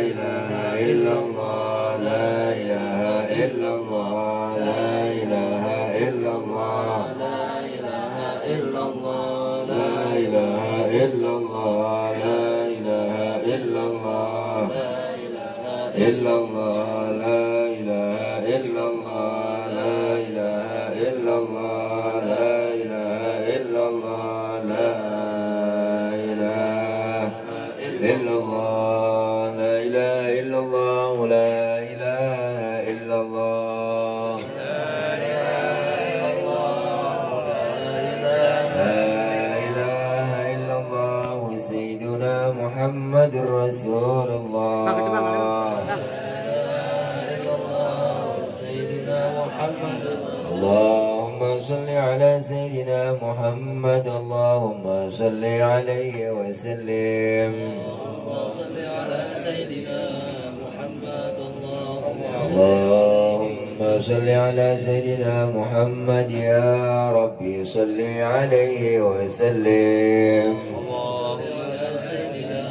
إله إلا الله لا إله إلا الله لا إله إلا الله لا إله إلا الله لا إله إلا الله لا إله إلا الله لا إله إلا الله لا إله إلا الله لا إله إلا الله لا إله إلا الله لا إله إلا الله إلا الله لا إله إلا الله لا إله إلا الله سيدنا محمد رسول الله لا إله إلا الله سيدنا محمد اللهم صل على سيدنا محمد اللهم صل عليه وسلم اللهم صل على سيدنا محمد اللهم صل على سيدنا محمد يا ربي صل عليه وسلم اللهم صل على سيدنا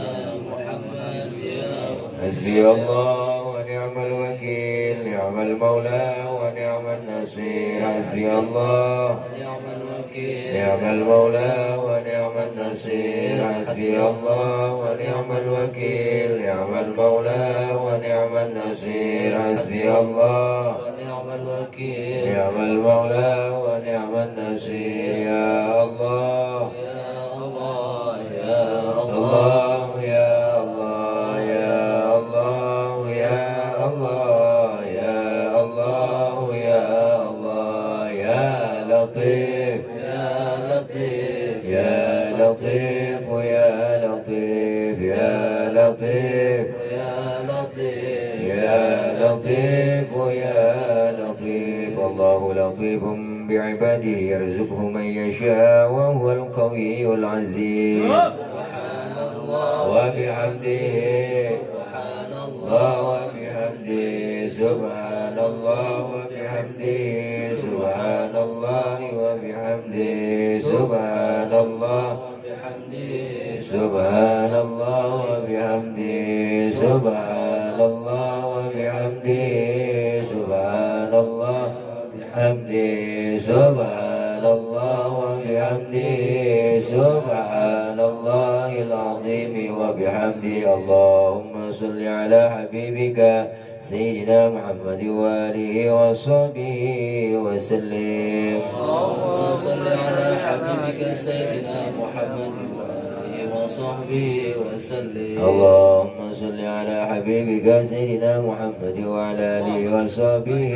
محمد يا ربي حسبي الله ونعم الوكيل نعم المولى ونعم النصير حسبي الله ونعم الوكيل نعم المولى ونعم النصير حسبي الله ونعم الوكيل نعم المولى ونعم النصير حسبي الله ونعم الوكيل نعم المولى ونعم النصير يا الله يا الله يا الله يا الله يا الله يا الله يا الله يا الله يا لطيف يا لطيف يا لطيف يا لطيف يا لطيف يا لطيف يا لطيف يا لطيف الله لطيف بعباده يرزقه من يشاء وهو القوي العزيز سبحان الله وبحمده سبحان الله وبحمده سبحان الله وبحمده سبحان الله وبحمده سبحان الله وبحمده سبحان الله وبحمده سبحان الله وبحمده سبحان الله وبحمده سبحان الله وبحمده سبحان الله العظيم وبحمده اللهم صل على حبيبك سيدنا محمد وآله وصحبه وسلم اللهم صل على حبيبك سيدنا محمد وآله وصحبه وسلم اللهم صل على حبيبك سيدنا محمد وعلى آله وصحبه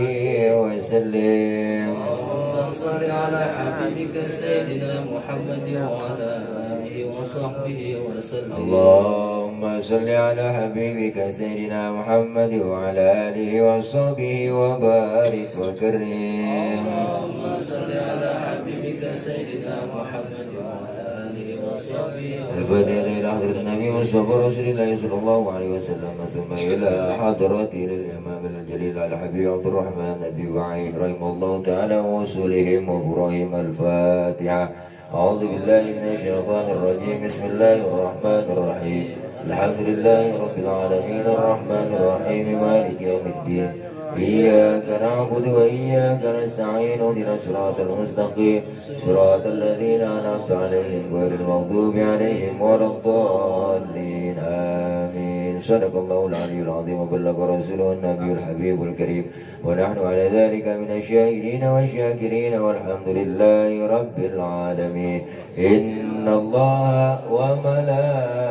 وسلم اللهم صل على حبيبك سيدنا محمد وعلى آله وصحبه وسلم اللهم صل على حبيبك سيدنا محمد وعلى آله وصحبه وبارك وكرم اللهم صل على حبيبك سيدنا محمد وعلى آله وصحبه الفاتحة إلى حضرة النبي مصطفى رسول الله صلى الله عليه وسلم ثم إلى حضرة الإمام الجليل الحبيب عبد الرحمن الدباعي رحمه الله تعالى ووصولهم وإبراهيم الفاتحة أعوذ بالله من الشيطان الرجيم بسم الله الرحمن الرحيم الحمد لله رب العالمين الرحمن الرحيم مالك يوم الدين إياك نعبد وإياك نستعين اهدنا الصراط المستقيم صراط الذين أنعمت عليهم غير المغضوب عليهم ولا الضالين آمين صدق الله العلي العظيم وبلغ رسوله النبي الحبيب الكريم ونحن على ذلك من الشاهدين والشاكرين والحمد لله رب العالمين إن الله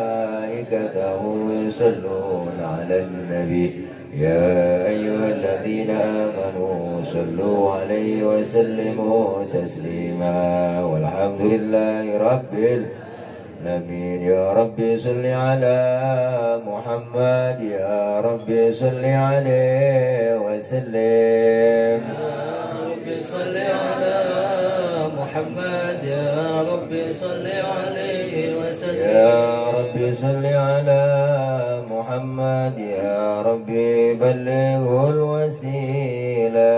وملائكته يصلون على النبي يا أيها الذين آمنوا صلوا عليه وسلموا تسليما والحمد لله رب العالمين يا ربي صل على محمد يا ربي صل عليه وسلم يا ربي صل على محمد يا ربي صل عليه وسلم يا ربي صل على محمد يا ربي بلغه الوسيلة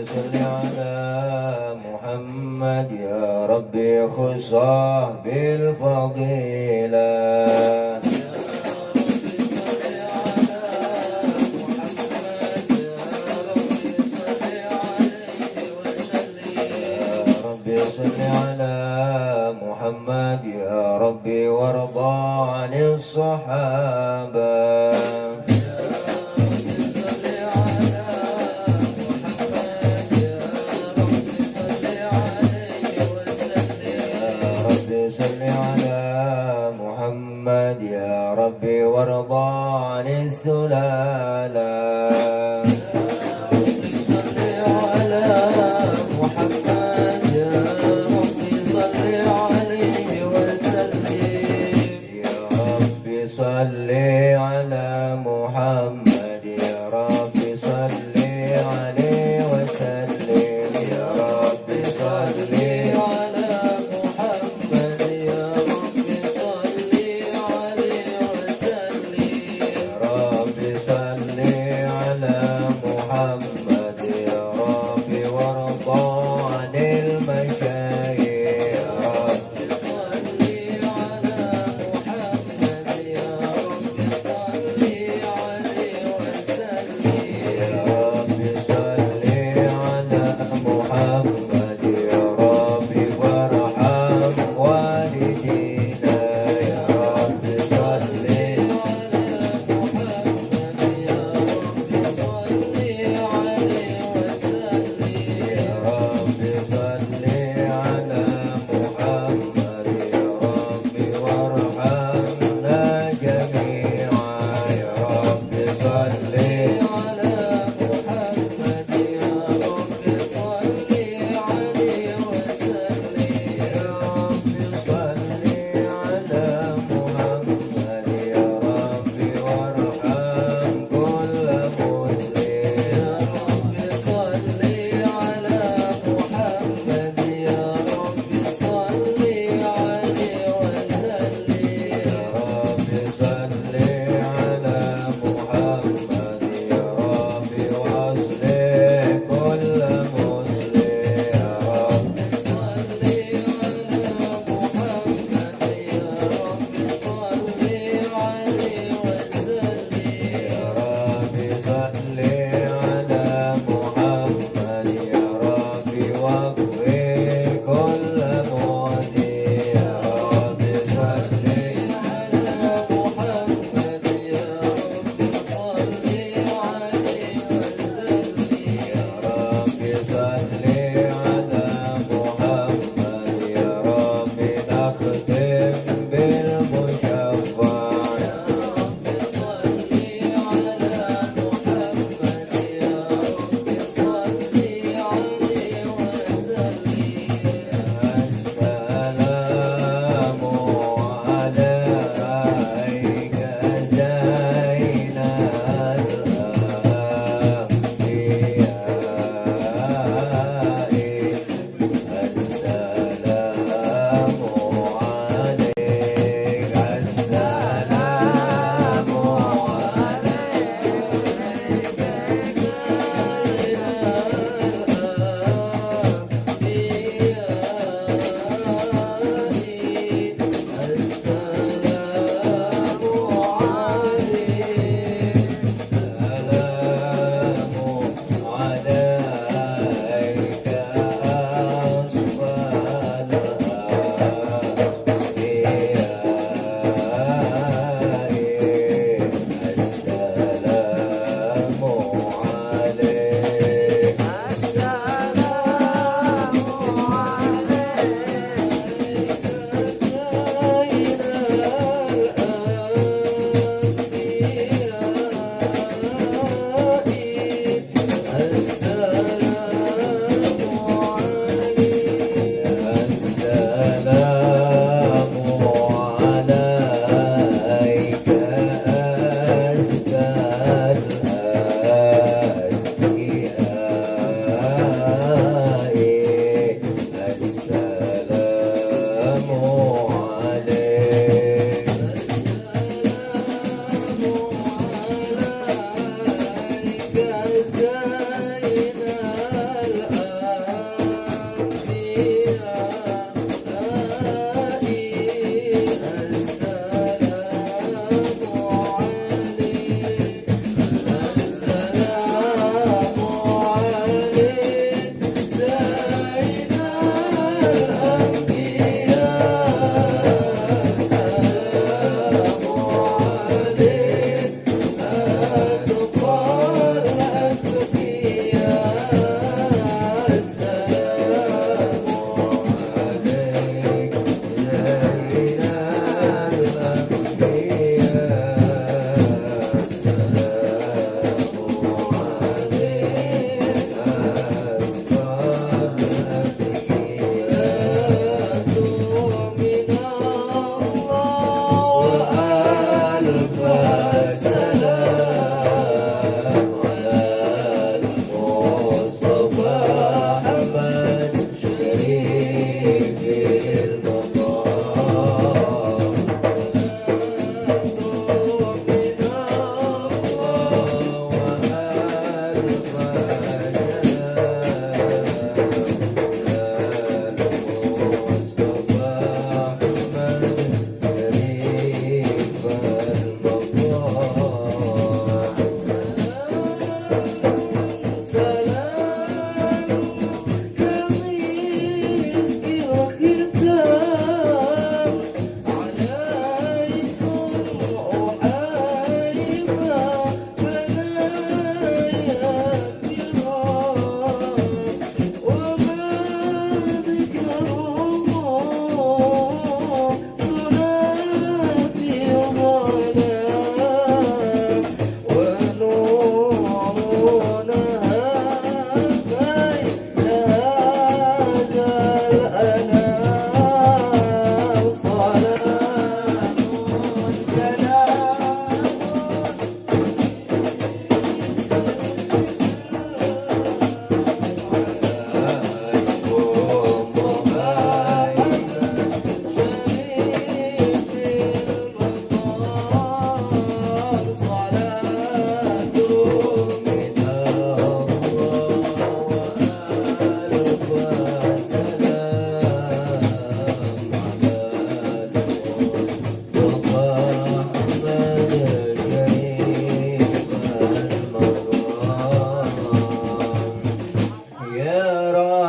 صل على محمد يا ربي خصه بالفضيلة صل على محمد يا ربي وارضى عن الصحابة يا ربي صل على محمد يا ربي صل عليه وسلم يا ربي صل على محمد يا ربي وارضى عن السلالة صل على محمد يا رب صل عليه وسلم يا رب صل على محمد يا رب صل عليه وسلم يا رب صل على محمد يا رب وارضى عن المشايخ يا رب صل على محمد يا رب صل عليه وسلم يا رب صل على محمد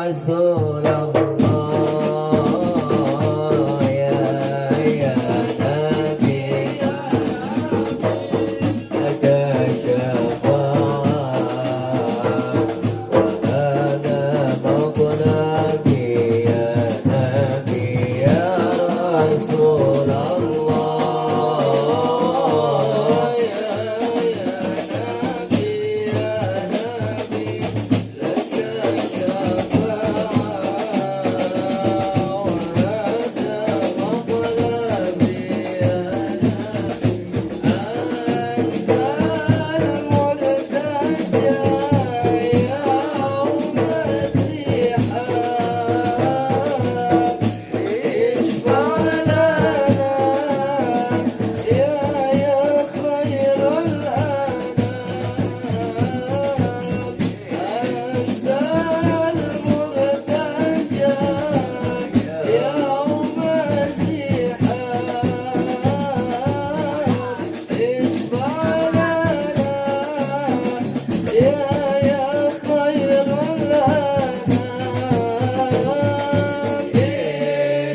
رسول الله يا نبي لك الشفاعة وهذا مطلبي يا نبي يا رسول الله يا نبي لك الشفاعة وهذا مطلبي يا أنت المرتجى يوم مسيحا اشفع لنا يا خير الأنام أنت المرتجى يوم مسيحا اشفع لنا يا خير الأنام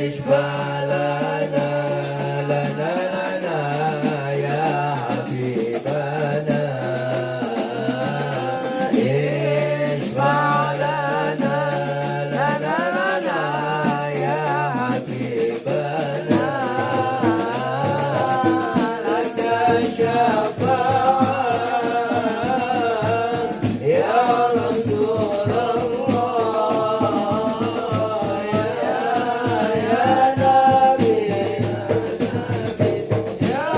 اشفع لنا لنا يا حبيبنا اشفع لنا يا حبيبنا لك الشفاعة يا رسول الله يا نبي يا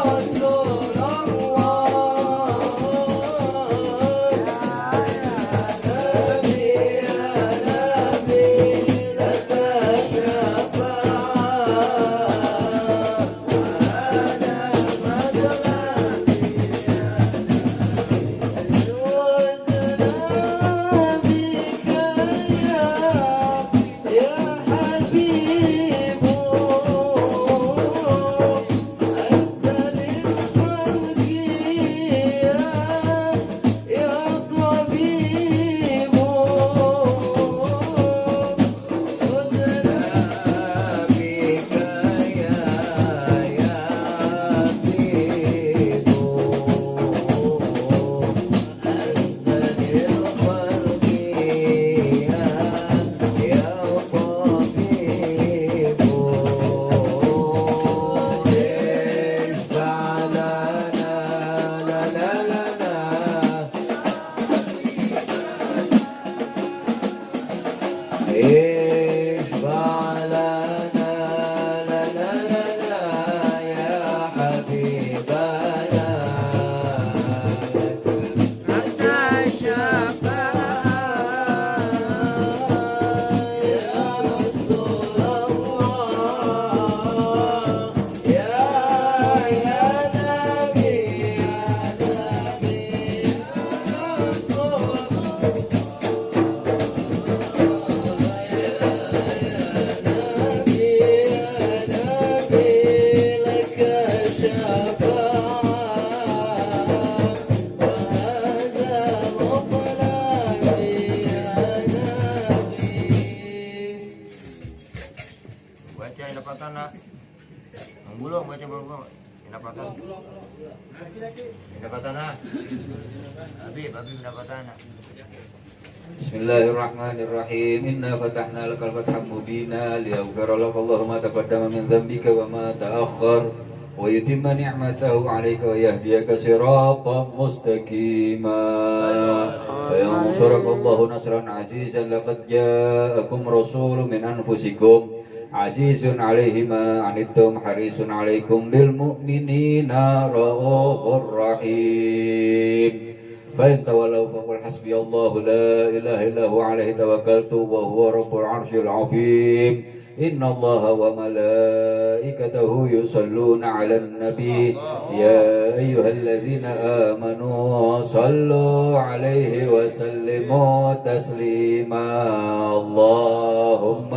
رسول الله يا نبي لك اشفع لنا يا حبيبنا لك الشفاعة يا رسول الله يا نبي يا رسول baca indapatan nak menggulung baca baca indapatan nak Habib indapatan nak Bismillahirrahmanirrahim. Inna fatahna lakal fathan mubina liyaghfira laka Allahu ma taqaddama min dhanbika wa ma ta'akhkhar wa yutimma ni'matahu 'alaika wa yahdiyaka siratan mustaqima wa yansuraka Allahu nasran 'azizan laqad ja'akum rasulun min anfusikum azizun 'alaihi ma 'anittum harisun 'alaikum bil mu'minina raufur rahim. فإن تولوا فقل حسبي الله لا إله إلا هو عليه توكلت وهو رب العرش العظيم إن الله وملائكته يصلون على النبي يا أيها الذين آمنوا صلوا عليه وسلموا تسليما اللهم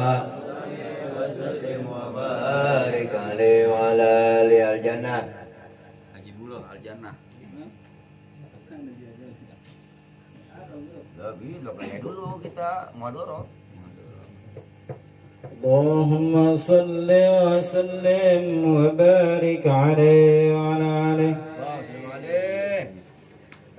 وسلم وبارك عليه وعلى آله الجنة الجنة Lokanya dulu kita muadharah. اللهم صل وسلم وبارك عليه وعلى آله.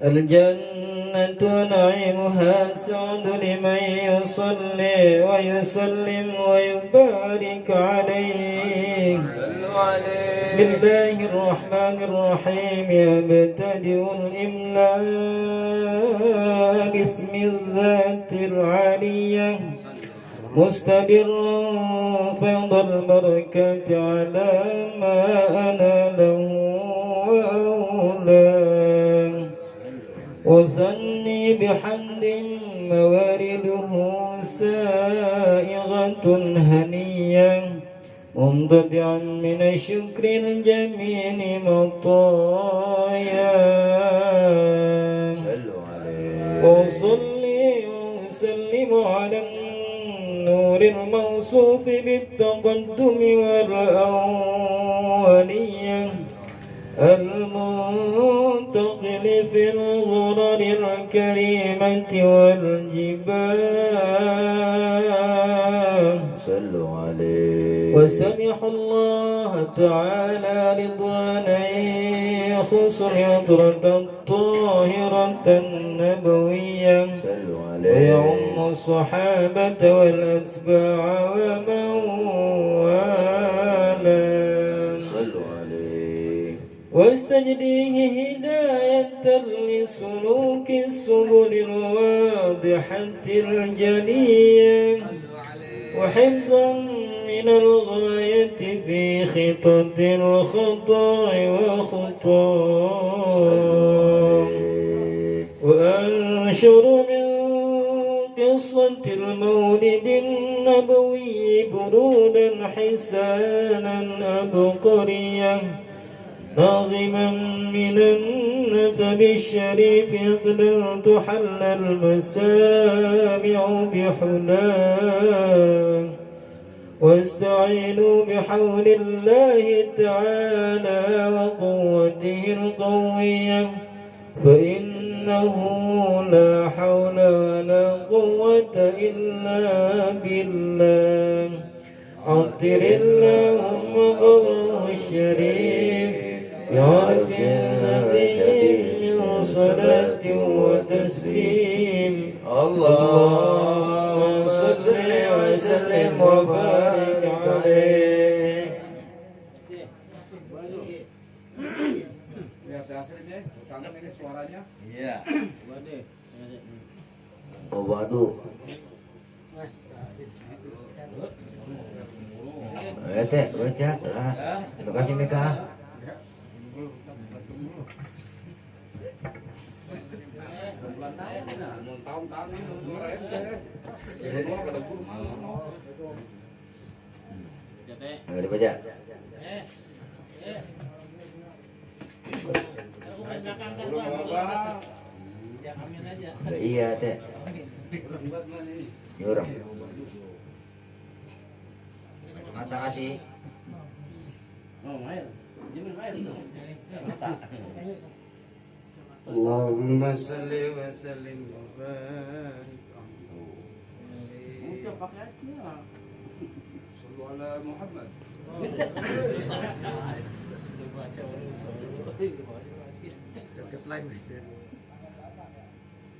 الجنة نعيمها سعد لمن يصلي ويسلم ويبارك عليه. بسم الله الرحمن الرحيم. يبتدئ الإملاء باسم الذات العالية مستدرا فيض البركة على ما أنا له وأولاه. أثني بحمد موارده سائغة هنية ممتدعا من الشكر الجميل مطايا. وصلي وسلم على النور الموصوف بالتقدم والأولية المنتقل في الغرر الكريمة والجبال. صلوا عليه. واستمحوا الله تعالى رضوانا يخص العطرة الطاهرة النبوية صلوا عليه. ويعم الصحابة والأتباع ومن والاه. صلوا عليه. واستجديه هداية لسلوك السبل الواضحة الجلية وحفظا من الغاية في خطط الخطا وخطاه. وأنشر من قصة المولد النبوي برودا حسانا أبقريا ناظما من النسب الشريف قد تحل المسامع بحلاه. واستعينوا بحول الله تعالى وقوته القوية فإنه لا حول ولا قوة إلا بالله. عطر اللهم قبره الشريف بعرف هذه من صلاة وتسليم. اللهم صل وسلم وبارك عليه. Oh waduh. Teh, baca lah. Terima kasih Mika. Ayo dibaca. Iya teh. Nyurang. Mata kasih. Allahumma salli wa sallim wa barik ala Muhammad.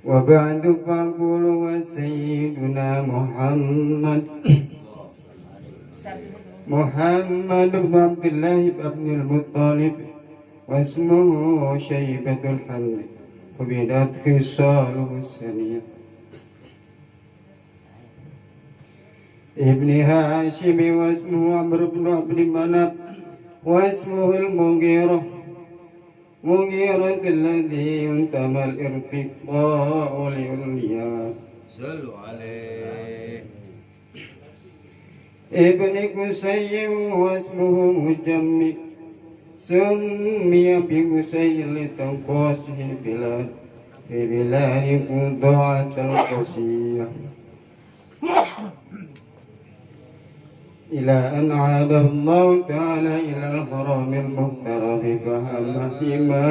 Wa ba'du faqulu wa sayyiduna Muhammad ibn Abdullah ibn al-Muttalib واسمه شيبة الحمد وبدأت خصاله السنية ابن هاشم واسمه عمرو بن عبد مناف واسمه المغيرة الذي ينتمى الارتقاء لعليا. صلوا عليه. ابن قسي واسمه مجمع سمي بقسي لتنقصه في بلاد قضاعة القصية إلى أن عاده الله تعالى إلى الحرم المقترف فهم بما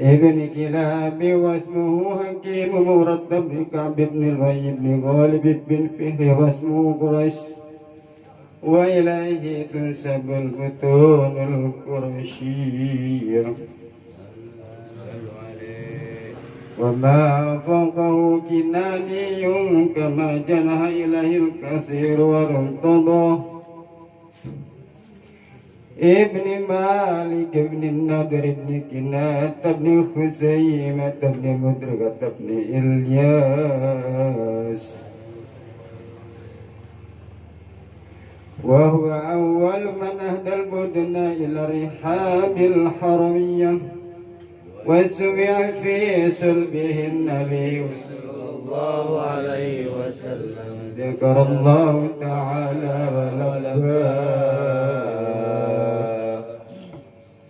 ابن كلاب واسمه حكيم مرتب بن كعب بن الغي بن غالب بن فهر واسمه قريش وإليه تنسب البطون القرشية وما فوقه كناني كما جنح إليه الكثير وارتضى ابن مالك ابن النضر ابن كنانة ابن خزيمة ابن مدركة ابن إلياس وهو أول من أهدى البدن إلى الرحاب الحرمية وسمع في صلبه النبي صلى الله عليه وسلم ذكر الله تعالى ولباه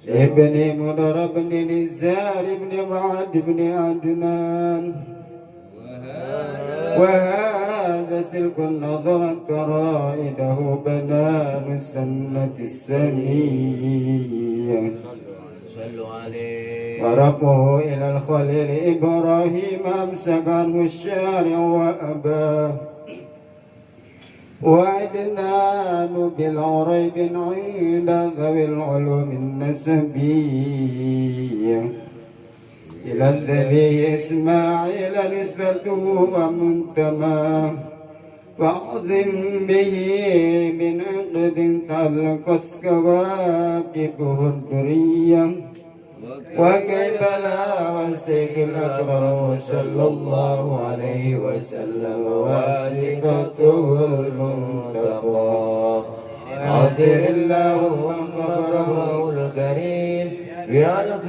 ابن مضر بن نزار بن معد بن عدنان وهذا سلك النظر رائده بنان السنة السنية صلوا عليه ورقه إلى الخليل إبراهيم أمسك عنه الشارع وأباه وعدنان بالعريب عند ذوي العلوم النسبية إلى الذبي إسماعيل نسبته ومنتماه فأعظم به من عقد تلقت كواكبه الدرية وكيف لا والسيك الأكبر صلى الله عليه وسلم واسقته المنتقى عطر الله وقبره الكريم بألف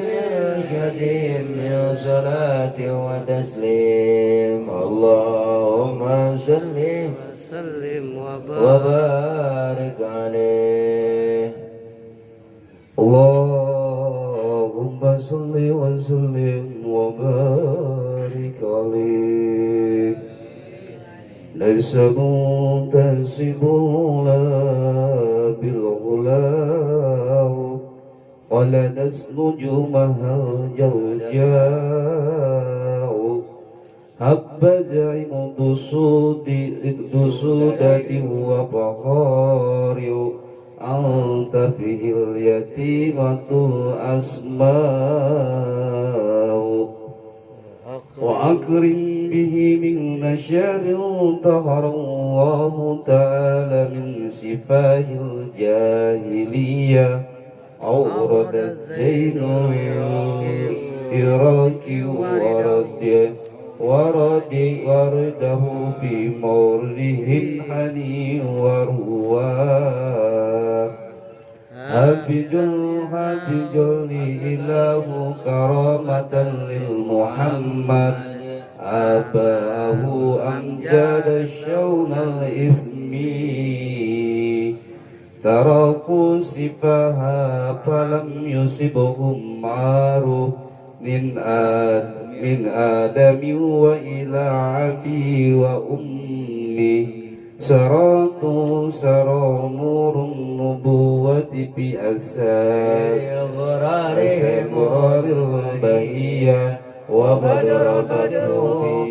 شديد من صلاة وتسليم اللهم سلم وبارك عليه اللهم صل وسلم وبارك عليه نسب تنسب لا بالغلاء ولا نسلج مها الجوجاء حبذا دسودة وبخار أنت فيه اليتيمة الأسماء وأكرم به من نشر طهر الله تعالى من سفاه الجاهلية أورد الزين العراق ورده بمورده الحنين ورواه حافظ لإله كرامة للمحمد أباه أمجاد الشون الإثمي تركوا سفاها فلم يصبهم عار من آدم وإلى أبي وأمي سرى نور النبوة بأسار غرار البهية وبدر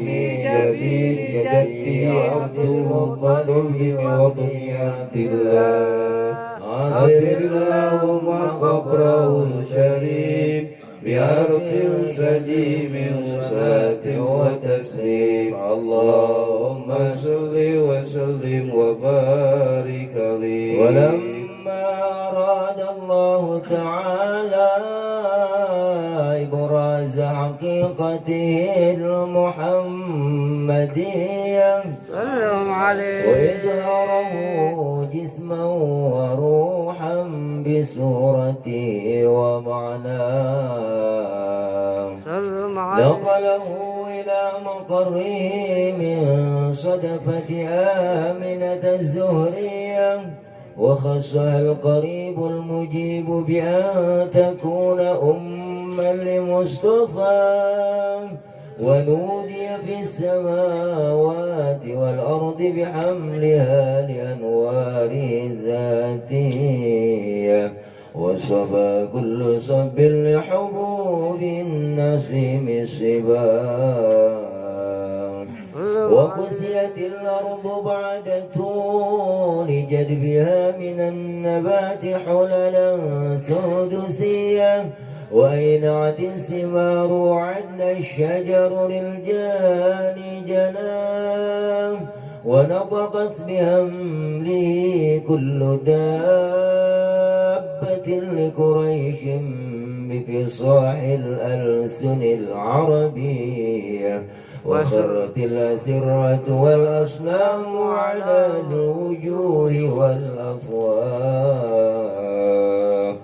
في جبين جدي عبد المطلب وبن عبد الله عبد اللهم قبره الشريف بأرض سليم صلاة وتسليم اللهم صل وسلم وبارك عليه ولما أراد الله تعالى إبراز حقيقته المحمدية وإظهاره جسما وروحا بصورته ومعناه نقله إلى مقره من صدفة آمنة الزهرية وخصها القريب المجيب بأن تكون أما لمصطفى ونودي في السماوات والأرض بحملها لأنواره الذاتية وصبا كل صب لحبوب النسيم الصبا وكسيت الأرض بعد طول جدبها من النبات حللا سدسيا وأينعت الثمار وعدنا الشجر للجان جناه ونطقت بهمله كل دابة لقريش بفصاح الألسن العربية وخرت الأسرة والأصنام على الوجوه والأفواه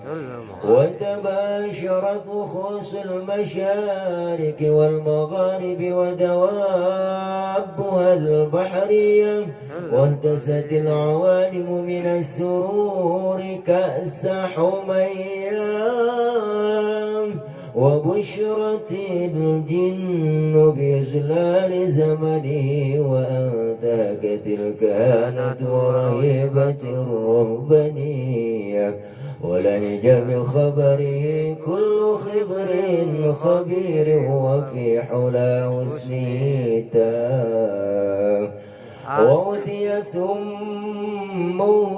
وتباشرت وخوص المشارق والمغارب ودوابها البحرية واهتست العوالم من السرور كأس حمية وبشرت الجن بإجلال زمنه وأنتهكت الكهنة ورهيبة الرهبانية ولهج بخبره كل خبر خبير وفي حلا حسنه تاه وأوتيت أمه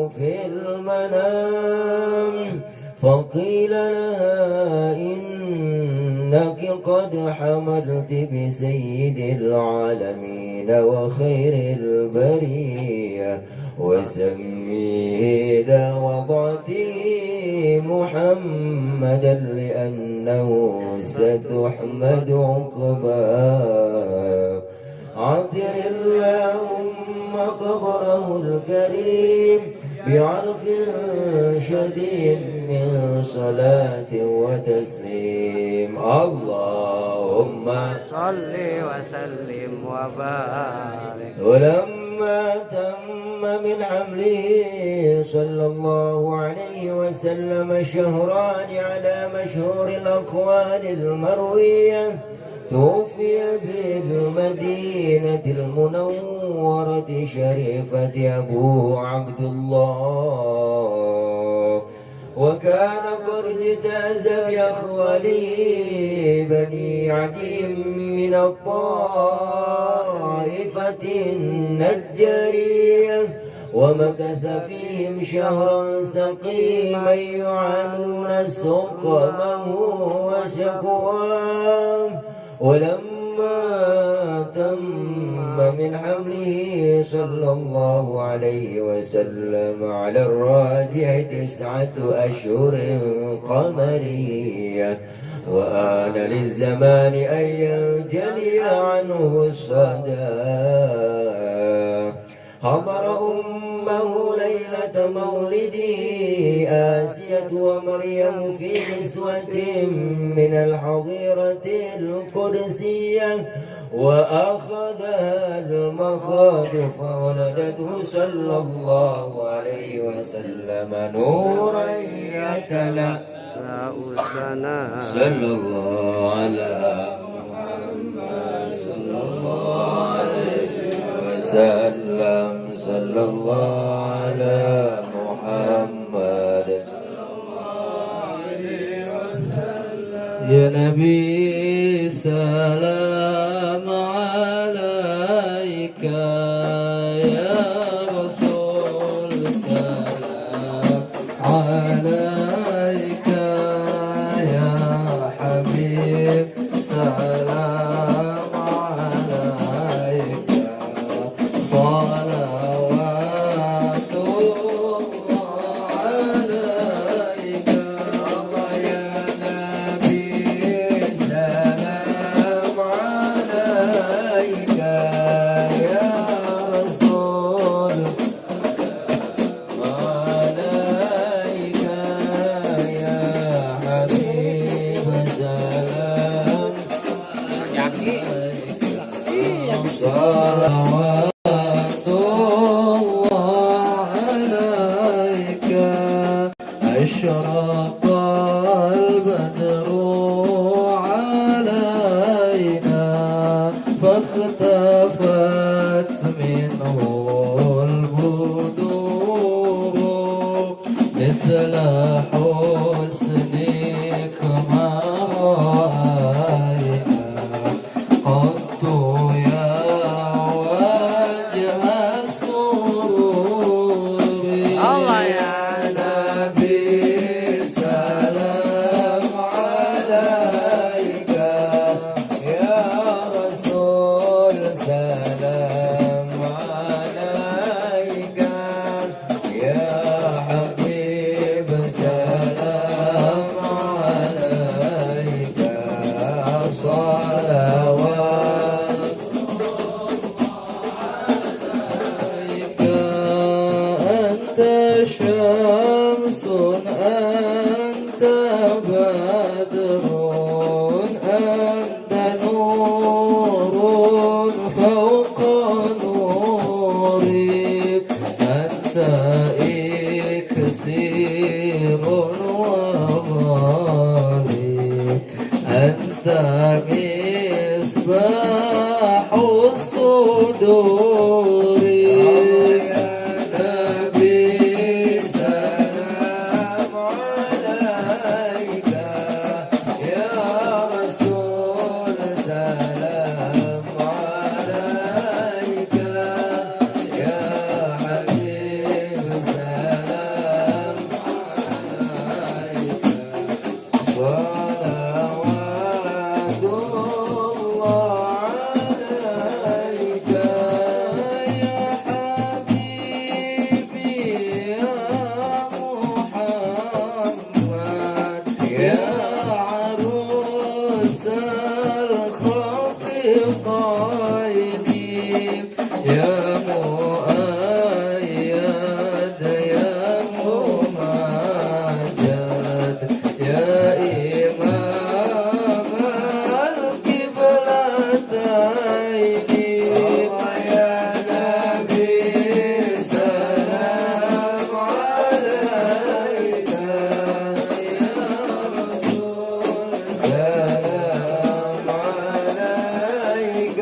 في المنام فقيل لها إنك قد حملت بسيد العالمين وخير البرية وسميه إذا وضعته محمدا لأنه ستحمد عقباه عطر اللهم قبره الكريم بعرف شديد من صلاة وتسليم اللهم صل وسلم وبارك. ولما تم من حمله صلى الله عليه وسلم شهران على مشهور الأقوال المروية توفي بالمدينة المنورة شريفة أبو عبد الله وكان قد اجتاز بأخواله بني عدي من الطائفة النجارية ومكث فيهم شهرا سقيما يعانون سقمه وشكواه ولما تم من حمله صلى الله عليه وسلم على الراجع 9 أشهر قمرية وآن للزمان أن ينجلي عنه الصدى حضر أمه ليلة مولده آسية ومريم في نسوة من الحظيرة القدسية وأخذها المخاض فولدته صلى الله عليه وسلم نورا يتلأ صلى الله على محمد صلى الله عليه وسلم صلى الله على محمد يا نبي سلام عليك يا رسول سلام عليك يا حبيب سلام عليك صلوات الله عليك يا نبي سلام عليك يا رسول عليك يا حبيب سلام صلوات الله عليك أشرق البدر علينا فاختفت منه البدور مثل مصباح الصدور يا نبي سلام عليك يا رسول سلام عليك يا حبيب سلام عليك صلوات الله عليك يا حبيبي يا محمد يا عروس الخفقين يا مؤيد يا ممجد يا إمام القبلتين يا نبي سلام عليك يا رسول سلام عليك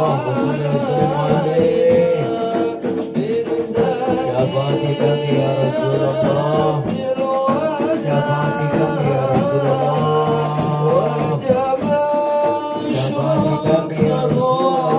اللهم صل وسلم عليه شفاعتك يا رسول الله شفاعتك يا رسول الله شفاعتك يا رسول الله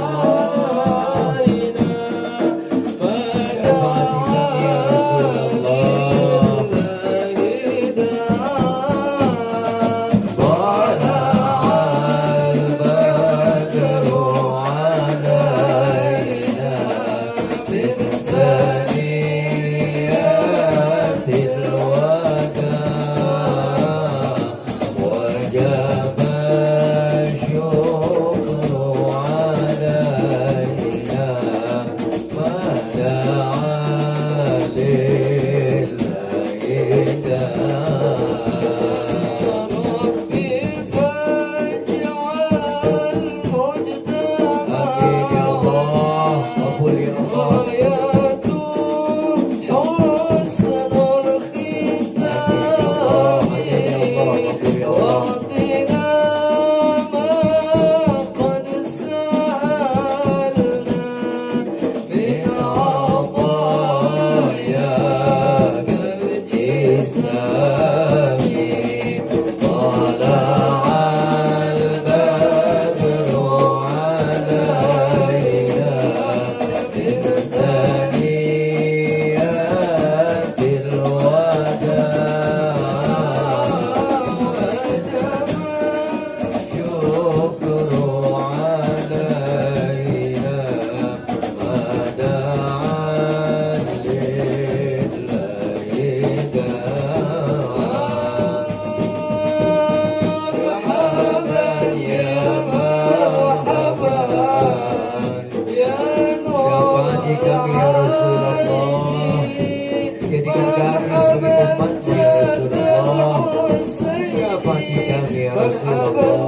شفاعتك يا رسول الله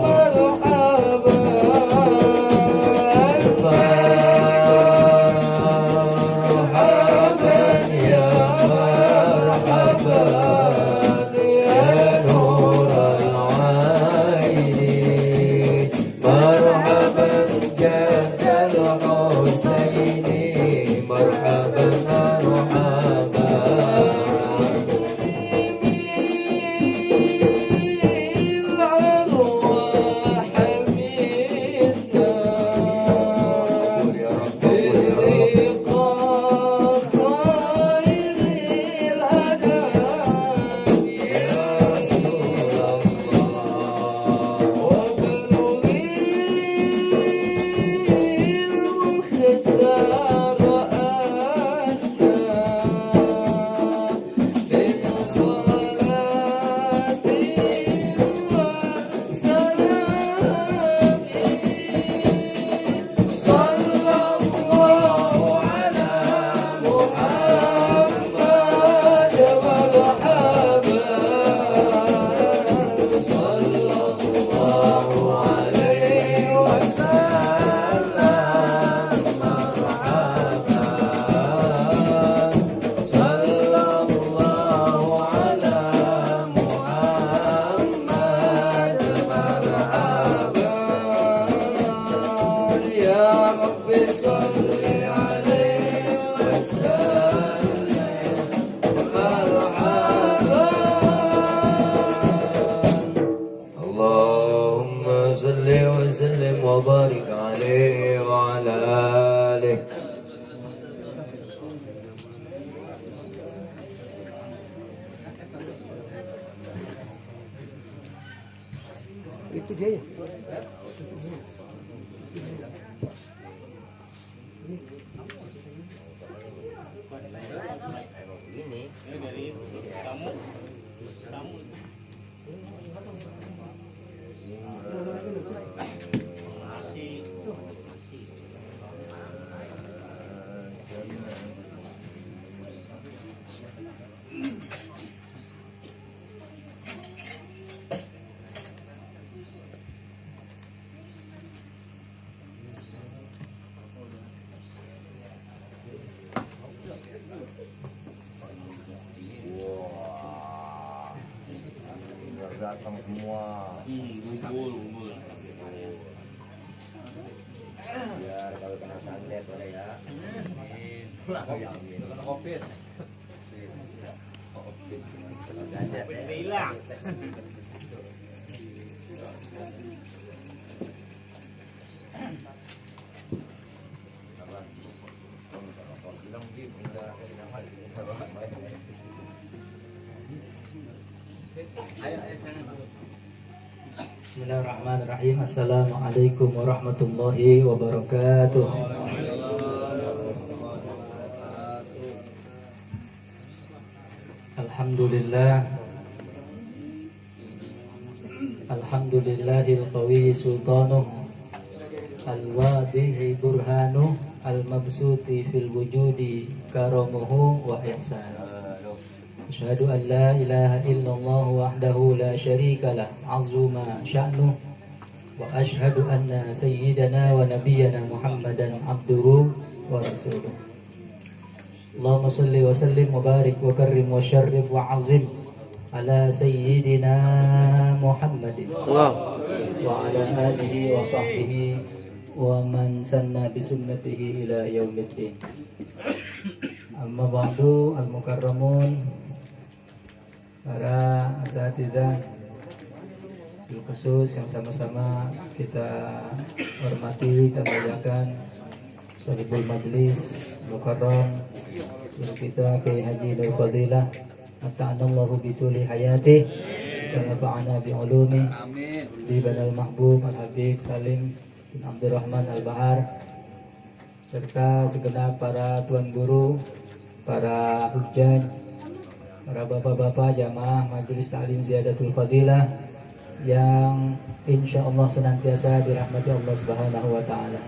وبارك عليه وعلى آله. Itu dia ya? Datang semua. Ngumpul. Biar Bismillahirrahmanirrahim. Assalamualaikum warahmatullahi wabarakatuh. Alhamdulillah. Alhamdulillahil qawi sultanuh, al-wadihi burhanuh, al-mabsuti fil wujudi karamuhu wa ihsanuh. Asyhadu an la ilaha illallah wahdahu la syarika lah, azuma sya'nuh, wa asyhadu anna sayyidana wa nabiyyana Muhammadan abduhu wa rasuluh. Allahumma salli wa sallim wa barik wa karrim wa syarrif wa azim ala sayyidina Muhammadin wa ala alihi wa sahbihi wa man sanna bi sunnatihi ila yaumiddin. Amma ba'du, al-mukarramun, para asatidzah bil khusus yang sama-sama kita hormati, kita muliakan, sahibul majlis mukarram guru kita Kiai Haji Nur Fadilah, ata'anallahu bituli hayati wa nafa'ana bi ulumi di Banal Mahbub Al-Habib Salim bin Abdurrahman Al-Bahar, serta segenap para tuan guru, para hujjaj, para bapak-bapak jamaah Majelis Ta'lim Ziyadatul Fadilah yang insya Allah senantiasa dirahmati Allah Subhanahu wa Ta'ala.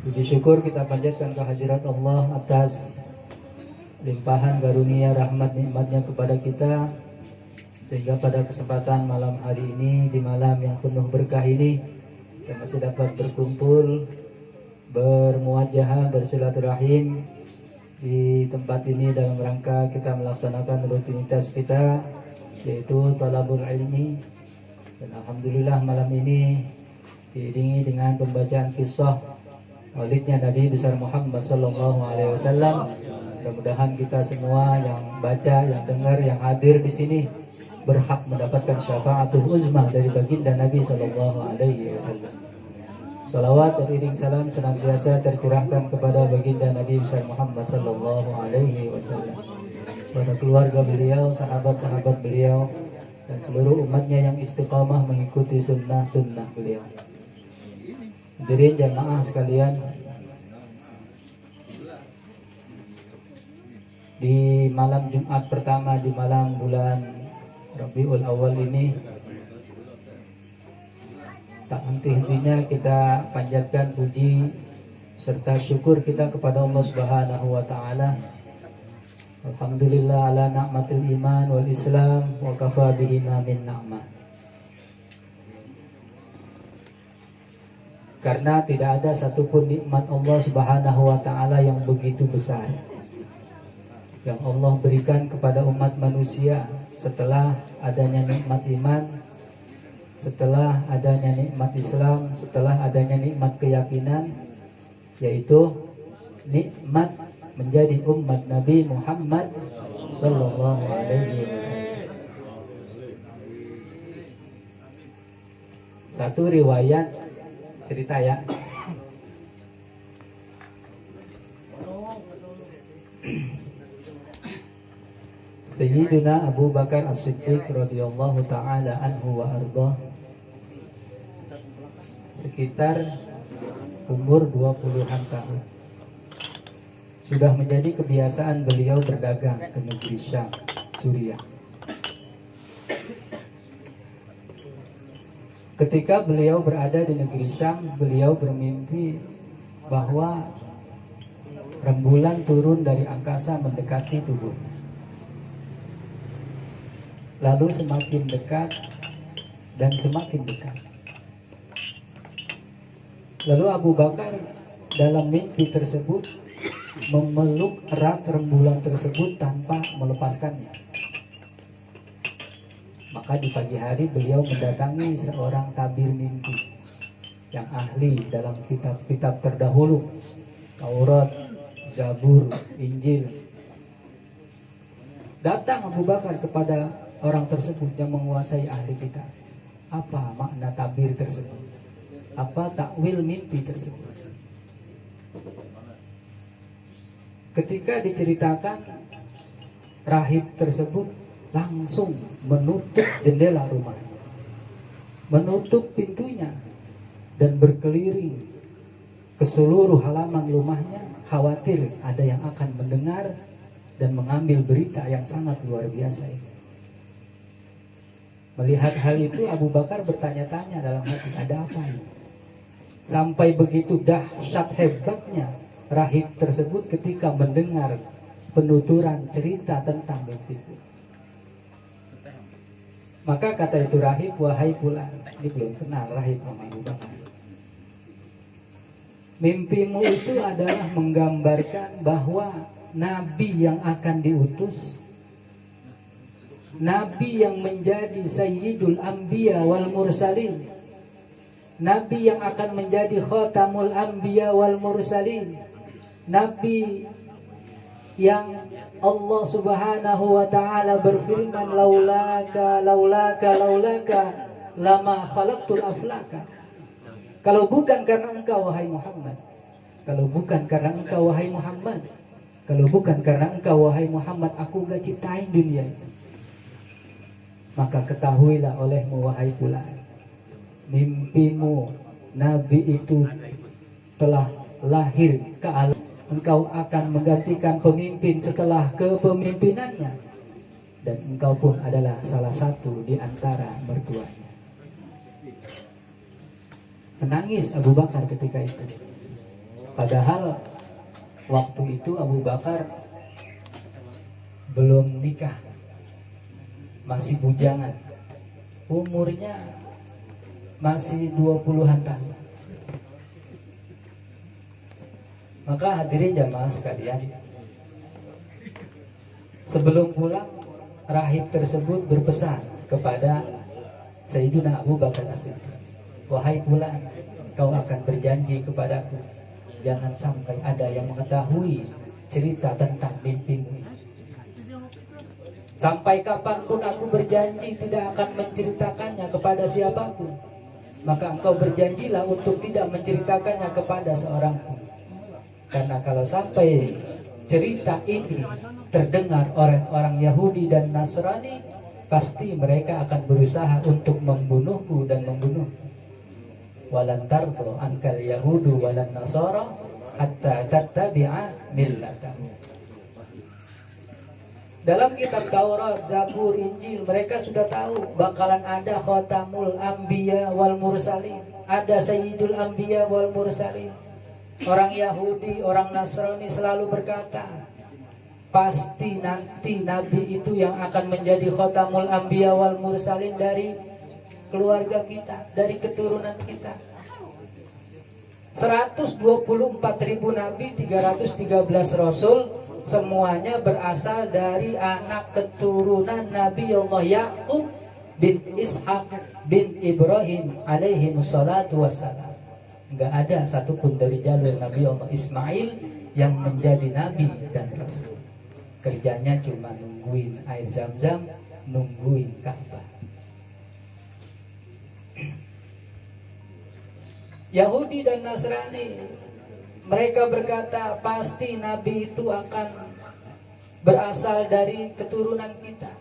Puji syukur kita panjatkan kehadirat Allah atas limpahan karunia rahmat nikmatnya kepada kita, sehingga pada kesempatan malam hari ini, di malam yang penuh berkah ini, kita masih dapat berkumpul, bermuajahah, bersilaturahim di tempat ini dalam rangka kita melaksanakan rutinitas kita, yaitu talabul ilmi. Dan alhamdulillah malam ini diiringi dengan pembacaan kisah maulidnya Nabi besar Muhammad sallallahu alaihi wasallam. Mudah-mudahan kita semua yang baca, yang dengar, yang hadir di sini berhak mendapatkan syafaatul uzma dari baginda Nabi sallallahu alaihi wasallam. Salawat dan iring salam senantiasa tercurahkan kepada baginda Nabi besar Muhammad sallallahu alaihi wasallam, kepada keluarga beliau, sahabat-sahabat beliau, dan seluruh umatnya yang istiqamah mengikuti sunnah-sunnah beliau. Hadirin jamaah sekalian, di malam Jumat pertama di malam bulan Rabiul Awal ini, tak henti-hentinya kita panjatkan puji serta syukur kita kepada Allah Subhanahu wa Ta'ala. Alhamdulillah ala na'matul iman wal islam wa kafa bihima min na'mah. Karena tidak ada satupun nikmat Allah Subhanahu wa Ta'ala yang begitu besar yang Allah berikan kepada umat manusia setelah adanya nikmat iman, setelah adanya nikmat Islam, setelah adanya nikmat keyakinan, yaitu nikmat menjadi umat Nabi Muhammad sallallahu alaihi wasallam. Satu riwayat cerita ya, Sayyidina Abu Bakar As-Siddiq radhiyallahu ta'ala anhu wa ardah, sekitar umur 20-an tahun, sudah menjadi kebiasaan beliau berdagang ke negeri Syam, Suriah. Ketika beliau berada di negeri Syam, beliau bermimpi bahwa rembulan turun dari angkasa mendekati tubuhnya. Lalu semakin dekat dan semakin dekat. Lalu Abu Bakar dalam mimpi tersebut memeluk erat rembulan tersebut tanpa melepaskannya. Maka di pagi hari beliau mendatangi seorang tabir mimpi. yang ahli dalam kitab-kitab terdahulu, Taurat, Zabur, Injil. Datang Abu Bakar kepada orang tersebut yang menguasai ahli kitab. Apa makna tabir tersebut? Apa takwil mimpi tersebut? Ketika diceritakan, rahib tersebut langsung menutup jendela rumah, menutup pintunya, dan berkeliling ke seluruh halaman rumahnya, khawatir ada yang akan mendengar dan mengambil berita yang sangat luar biasa ini. Melihat hal itu, Abu Bakar bertanya-tanya dalam hati, ada apa ini? Sampai begitu dahsyat hebatnya rahib tersebut ketika mendengar penuturan cerita tentang mimpi. Maka kata itu rahib, wahai fulan, ini belum kenal rahib sama Abu Bakar. Mimpimu itu adalah menggambarkan bahwa nabi yang akan diutus, nabi yang menjadi sayyidul anbiya wal mursalin, nabi yang akan menjadi khatamul anbiya wal mursalin, nabi yang Allah subhanahu wa ta'ala berfirman, laulaka lama khalaqtul aflaka. Kalau bukan karena engkau wahai Muhammad, kalau bukan karena engkau wahai Muhammad, kalau bukan karena engkau wahai Muhammad, aku gak ciptain dunia ini. Maka ketahuilah olehmu wahai fulan, mimpimu nabi itu telah lahir ke alam. Engkau akan menggantikan pemimpin setelah kepemimpinannya, dan engkau pun adalah salah satu di antara mertuanya. Menangis Abu Bakar ketika itu. Padahal waktu itu Abu Bakar belum nikah, masih bujangan, umurnya masih 20-an tahun. Maka hadirin jamaah sekalian, sebelum pulang, rahib tersebut berpesan kepada Sayyidina Abu Bakar As-Siddiq, wahai fulan, kau akan berjanji kepadaku, jangan sampai ada yang mengetahui cerita tentang mimpimu ini. Sampai kapanpun aku berjanji tidak akan menceritakannya kepada siapapun. Maka engkau berjanjilah untuk tidak menceritakannya kepada seorang pun. Karena kalau sampai cerita ini terdengar oleh orang Yahudi dan Nasrani, pasti mereka akan berusaha untuk membunuhku dan membunuhku. Walan tardo ankal Yahudu walan Nasara hatta tattabi'a millatahum. Dalam kitab Taurat, Zabur, Injil, mereka sudah tahu bakalan ada khatamul anbiya wal mursalin, ada sayyidul anbiya wal mursalin. Orang Yahudi, orang Nasrani selalu berkata, pasti nanti nabi itu yang akan menjadi khatamul anbiya wal mursalin dari keluarga kita, dari keturunan kita. 124.000 nabi, 313 rasul, semuanya berasal dari anak keturunan Nabi Allah Yaqub bin Ishak bin Ibrahim alaihi wassalatu wassalam. Enggak ada satupun dari jalur Nabi Allah Ismail yang menjadi nabi dan rasul. Kerjanya cuma nungguin air zam-zam, nungguin Ka'bah. Yahudi dan Nasrani, mereka berkata pasti nabi itu akan berasal dari keturunan kita.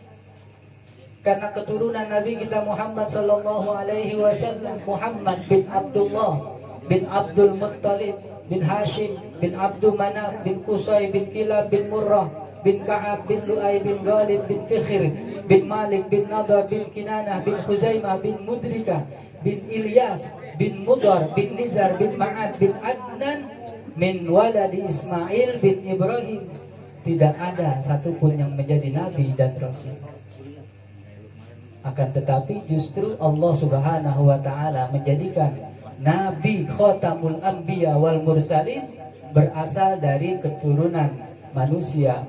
Karena keturunan Nabi kita Muhammad sallallahu alaihi wasallam, Muhammad bin Abdullah bin Abdul Muttalib bin Hashim bin Abdul Manaf bin Qusay bin Kilab bin Murrah bin Ka'ab bin Lu'ay bin Ghalib bin Fikhr bin Malik bin Nadar bin Kinanah bin Khuzaimah bin Mudrika bin Ilyas bin Mudar bin Nizar bin Ma'ad bin Adnan min waladi Ismail bin Ibrahim. Tidak ada satupun yang menjadi nabi dan rasul. Akan tetapi justru Allah subhanahu wa ta'ala menjadikan Nabi Khatamul Anbiya wal Mursalin berasal dari keturunan manusia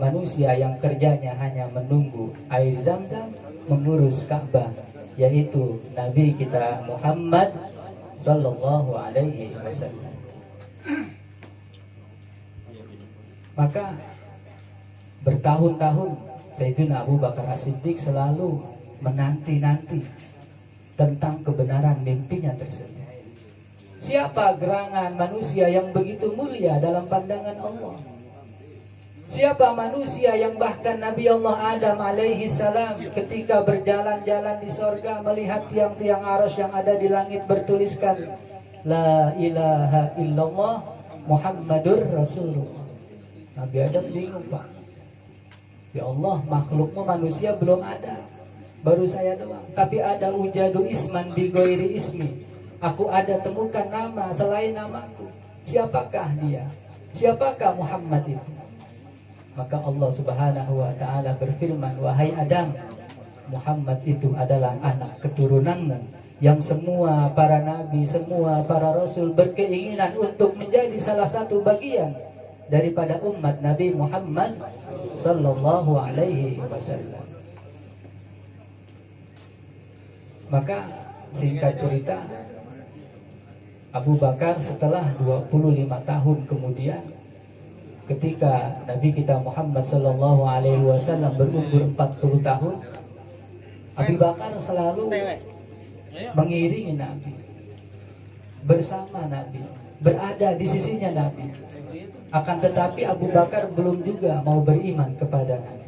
yang kerjanya hanya menunggu air zam-zam, mengurus Ka'bah, yaitu Nabi kita Muhammad sallallahu alaihi wasallam. Maka bertahun-tahun Sayyidina Abu Bakar As-Siddiq selalu menanti-nanti tentang kebenaran mimpinya tersebut. Siapa gerangan manusia yang begitu mulia dalam pandangan Allah? Siapa manusia yang bahkan Nabi Allah Adam alaihi salam ketika berjalan-jalan di sorga melihat tiang-tiang arasy yang ada di langit bertuliskan La ilaha illallah Muhammadur Rasulullah. Nabi Adam bingung, Pak. Ya Allah, makhlukmu manusia belum ada, baru saya doang. Tapi ada ujadu isman bi ghairi ismi. Aku ada temukan nama selain namaku. Siapakah dia? Siapakah Muhammad itu? Maka Allah Subhanahu wa taala berfirman, wahai Adam, Muhammad itu adalah anak keturunanmu yang semua para nabi, semua para rasul berkeinginan untuk menjadi salah satu bagian daripada umat Nabi Muhammad sallallahu alaihi wasallam. Maka singkat cerita, Abu Bakar setelah 25 tahun kemudian, ketika Nabi kita Muhammad sallallahu alaihi wasallam berumur 40 tahun, Abu Bakar selalu mengiringi Nabi, bersama Nabi, berada di sisinya Nabi. Akan tetapi Abu Bakar belum juga mau beriman kepada Nabi.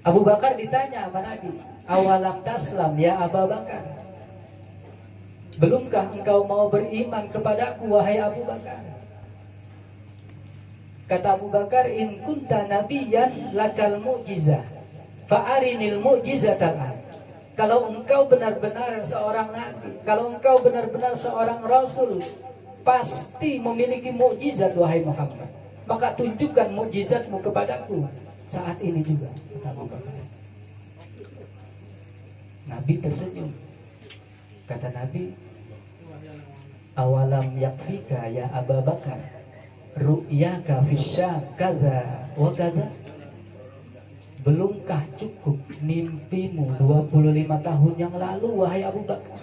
Abu Bakar ditanya sama Nabi, awalam taslam ya Abu Bakar, belumkah engkau mau beriman kepadaku wahai Abu Bakar? Kata Abu Bakar, in kunta nabiyan lakal mu'jizah fa'arinil mu'jizatal an. Kalau engkau benar-benar seorang nabi, kalau engkau benar-benar seorang rasul, pasti memiliki mukjizat wahai Muhammad. Maka tunjukkan mukjizatmu kepadaku saat ini juga, kata Abu Bakar. Nabi tersenyum. Kata Nabi, awalam yakfika ya Abu Bakar ru'yaka fisyam kaza wa kaza. Belumkah cukup mimpimu 25 tahun yang lalu wahai Abu Bakar,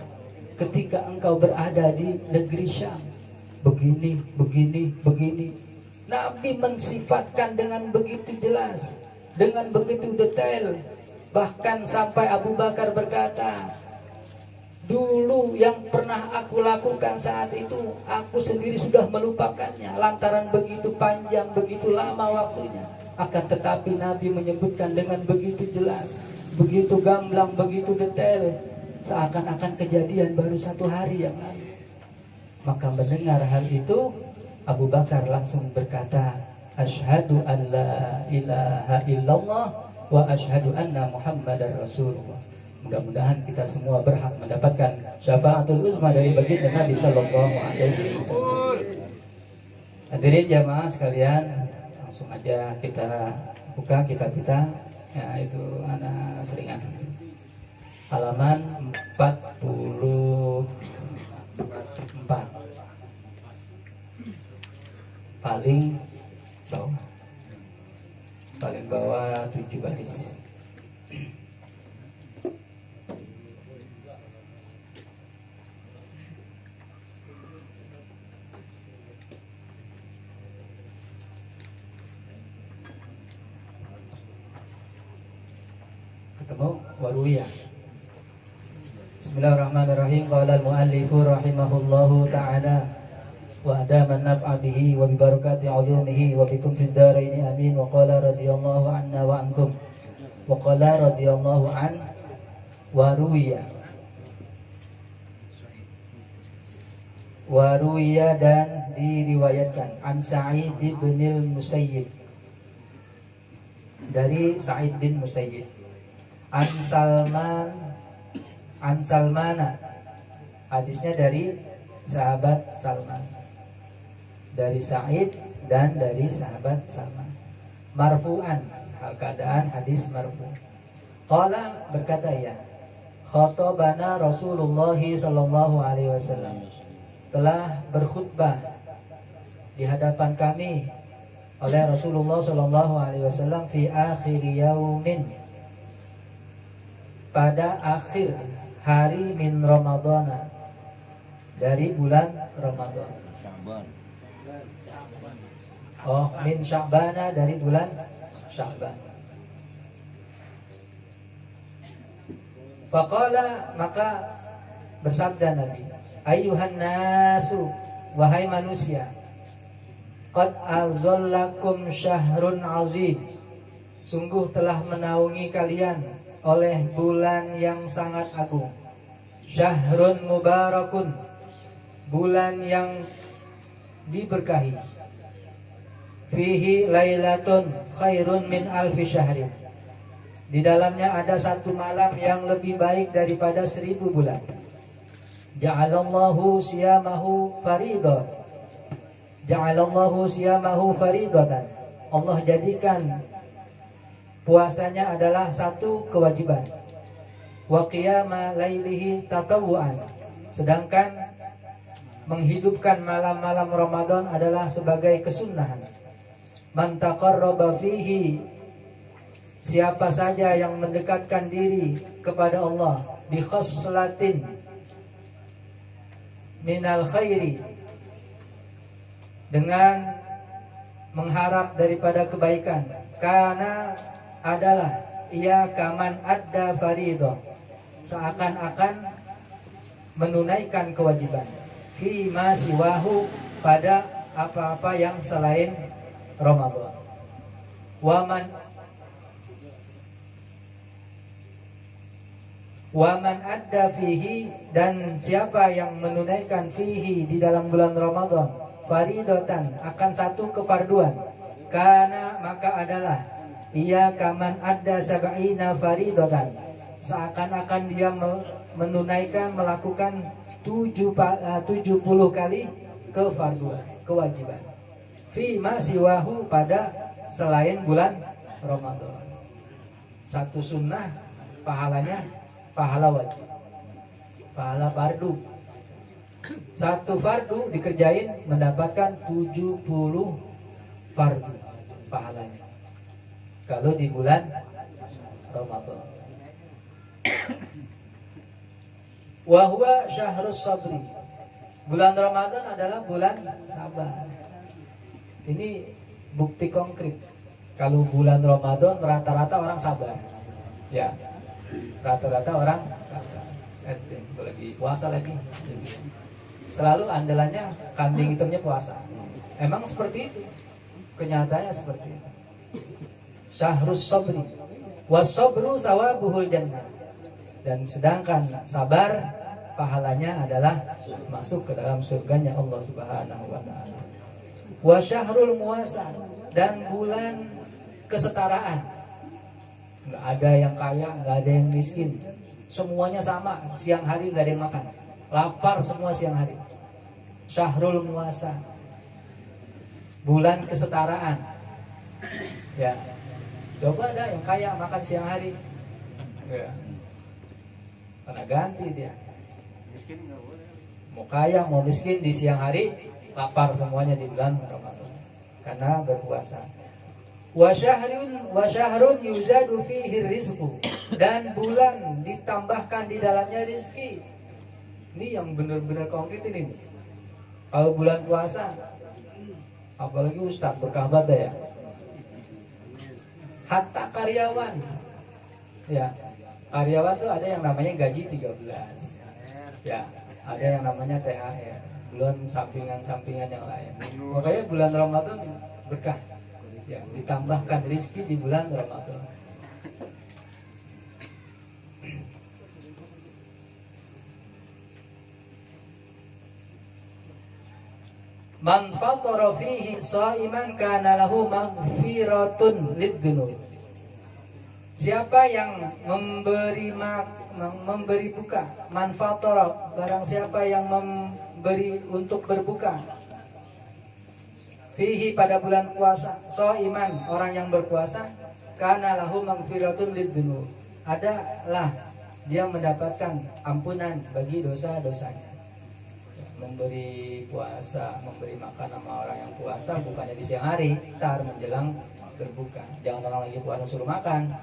ketika engkau berada di negeri Syam, begini, begini, begini. Nabi mensifatkan dengan begitu jelas, dengan begitu detail. Bahkan sampai Abu Bakar berkata, dulu yang pernah aku lakukan saat itu, aku sendiri sudah melupakannya lantaran begitu panjang, begitu lama waktunya. Akan tetapi Nabi menyebutkan dengan begitu jelas, begitu gamblang, begitu detail, seakan-akan kejadian baru 1 hari yang lalu. Maka mendengar hal itu, Abu Bakar langsung berkata, asyhadu an la ilaha illallah wa asyhadu anna Muhammadar Rasulullah. Mudah-mudahan kita semua berhak mendapatkan syafaatul uzma dari baginda Nabi sallallahu alaihi wasallam. Hadirin jamaah sekalian, langsung aja kita buka kitab kita, ya itu anak seringan. Halaman 44. Paling bawah. Paling bawah 7 baris. Ketemu waruya. Bismillahirrahmanirrahim. Qala al-muallifu rahimahullahu ta'ala wa adama an-naf'a bihi wa bi barakati 'ulumihi wa bikum fid dharain amin. Wa qala radhiyallahu anna wa ankum. Wa qala radhiyallahu an waruya. Waruya dan diriwayatkan an Sa'id bin al-Musayyib, dari Sa'id bin Musayyib, an Salmana, hadisnya dari sahabat Salman, dari Sa'id dan dari sahabat Salman, marfu'an, hal keadaan hadis marfu'. Qala, berkata ya, khatabana Rasulullah sallallahu alaihi wasallam, telah berkhutbah di hadapan kami oleh Rasulullah sallallahu alaihi wasallam fi akhir yaumin, pada akhir hari min Ramadana, dari bulan Ramadan. Oh, min Sya'bana, dari bulan Sya'ban. Faqala, maka bersabda Nabi, ayyuhan nasu, wahai manusia, qad azallakum syahrun azim, sungguh telah menaungi kalian oleh bulan yang sangat agung. Syahrun mubarakun, bulan yang diberkahi. Fihi lailatun khairun min alfi syahrin, di dalamnya ada satu malam yang lebih baik daripada 1000 bulan. Ja'alallahu siyamahu faridah, Ja'alallahu siyamahu faridatan, Allah jadikan puasanya adalah satu kewajiban. Wa qiyama lailihi tatawuan, sedangkan menghidupkan malam-malam Ramadan adalah sebagai kesunahan. Man taqarraba fihi, siapa saja yang mendekatkan diri kepada Allah bi khaslatin minal khairi, dengan mengharap daripada kebaikan, karena adalah ia kaman adda faridah, seakan-akan menunaikan kewajiban, fi ma siwahu, pada apa-apa yang selain Ramadan. Waman adda fihi, dan siapa yang menunaikan fihi, di dalam bulan Ramadan, faridatan, akan satu kefarduan, karena maka adalah ia kaman adda sab'ina faridatan, seakan-akan dia menunaikan, melakukan 70 kali kefarduan, kewajiban, fi ma siwahu, pada selain bulan Ramadan. Satu sunnah pahalanya pahala wajib, pahala fardu. Satu fardu dikerjain mendapatkan 70 fardu pahalanya kalau di bulan Ramadan. Wa huwa syahrus sabri, bulan Ramadan adalah bulan sabar. Ini bukti konkret kalau bulan Ramadan rata-rata orang sabar. Ya, rata-rata orang sabar. Lagi puasa lagi. Selalu andalannya kambing hitamnya puasa. Emang seperti itu. Kenyataannya seperti itu. Syahrus sabri. Was sabru sawabuhul jannah. Dan sedangkan sabar pahalanya adalah masuk ke dalam surganya Allah Subhanahu wa taala. Wa syahrul muwasa, dan bulan kesetaraan. Enggak ada yang kaya, enggak ada yang miskin. Semuanya sama, siang hari enggak ada yang makan. Lapar semua siang hari. Syahrul muwasa, bulan kesetaraan. Ya. Coba ada yang kaya makan siang hari. Ya. Karena ganti dia. Miskin enggak boleh. Mau kaya mau miskin di siang hari, lapar semuanya di bulan Ramadan karena berpuasa. Wa syahrun yuzadu fihi rizqu, dan bulan ditambahkan di dalamnya rezeki. Ini yang benar-benar konkret ini. Kalau bulan puasa, apalagi Ustaz berkah banget ya. Hatta karyawan, ya, karyawan tuh ada yang namanya gaji 13, ya, ada yang namanya THR, belum sampingan-sampingan yang lain. Makanya bulan Ramadan berkah, ya, ditambahkan rezeki di bulan Ramadan. Man fatara fihi shaiman kana lahu maghfiratun lidzunub. Siapa yang memberi buka, man fatara, barang siapa yang memberi untuk berbuka, fihi pada bulan puasa, shaiman, orang yang berpuasa, kana lahu maghfiratun lidzunub, adalah dia mendapatkan ampunan bagi dosa-dosanya. Memberi puasa, memberi makan sama orang yang puasa bukannya di siang hari, tar menjelang berbuka. Jangan orang lagi puasa suruh makan.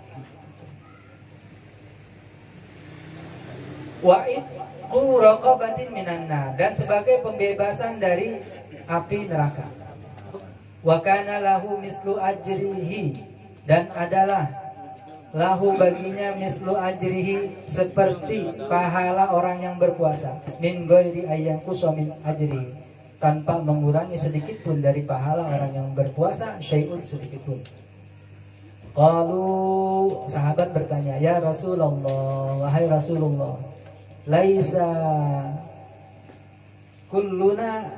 Wa itqu raqabatin minan nar, dan sebagai pembebasan dari api neraka. Wa kana lahu mislu ajrihi, dan adalah lahu baginya mislu ajrihi, seperti pahala orang yang berpuasa, min ghairi ayyanqusa min ajrihi, tanpa mengurangi sedikit pun dari pahala orang yang berpuasa, syai'un sedikit pun. Qalu, sahabat bertanya, ya Rasulullah, wahai Rasulullah, laisa kulluna,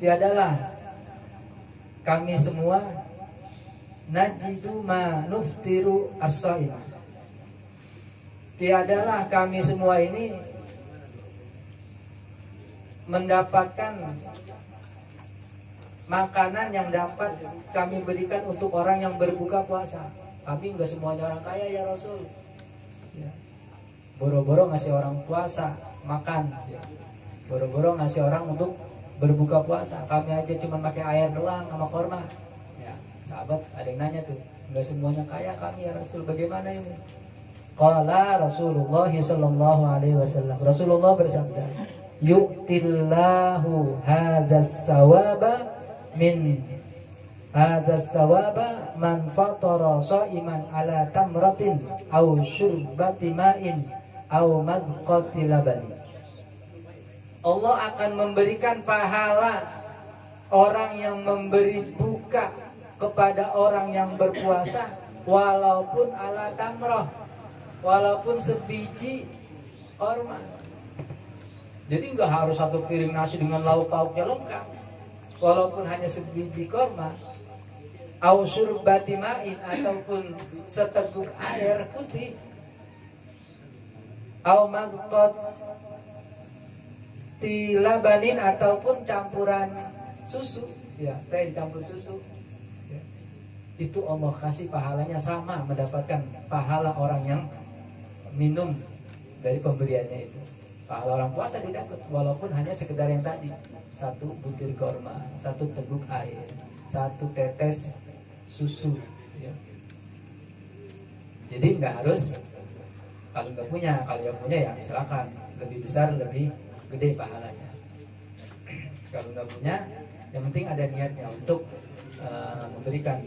tiadalah kami semua najidu ma nuftiru as-shaim, tiadalah kami semua ini mendapatkan makanan yang dapat kami berikan untuk orang yang berbuka puasa. Kami enggak semuanya orang kaya ya Rasul, ya. Boro-boro ngasih orang puasa makan, ya. Boro-boro ngasih orang untuk berbuka puasa. Kami aja cuma pakai air doang sama korma, ya. Sahabat ada yang nanya tuh, enggak semuanya kaya kami ya Rasul, bagaimana ini? Qala Rasulullah sallallahu alaihi wasallam, Rasulullah bersabda, yu'tillahu hadzas sawaba min hadzas sawaba man fatara shaiman ala tamratin aw syurbati ma'in aw mazqati labani. Allah akan memberikan pahala orang yang memberi buka kepada orang yang berpuasa, walaupun ala tamrah, walaupun sebiji korma. Jadi nggak harus satu piring nasi dengan lauk pauknya lengkap, walaupun hanya sebiji korma, au syurbati ma'in, ataupun seteguk air putih, au mazqat tilabanin, ataupun campuran susu, ya, teh dicampur susu, ya. Itu Allah kasih pahalanya sama, mendapatkan pahala orang yang minum dari pemberiannya itu. Pahala orang puasa didapat walaupun hanya sekedar yang tadi, satu butir korma, satu teguk air, satu tetes susu, ya. Jadi nggak harus, kalau nggak punya, kalau yang punya ya silakan, lebih besar lebih gede pahalanya. Kalau nggak punya, yang penting ada niatnya untuk memberikan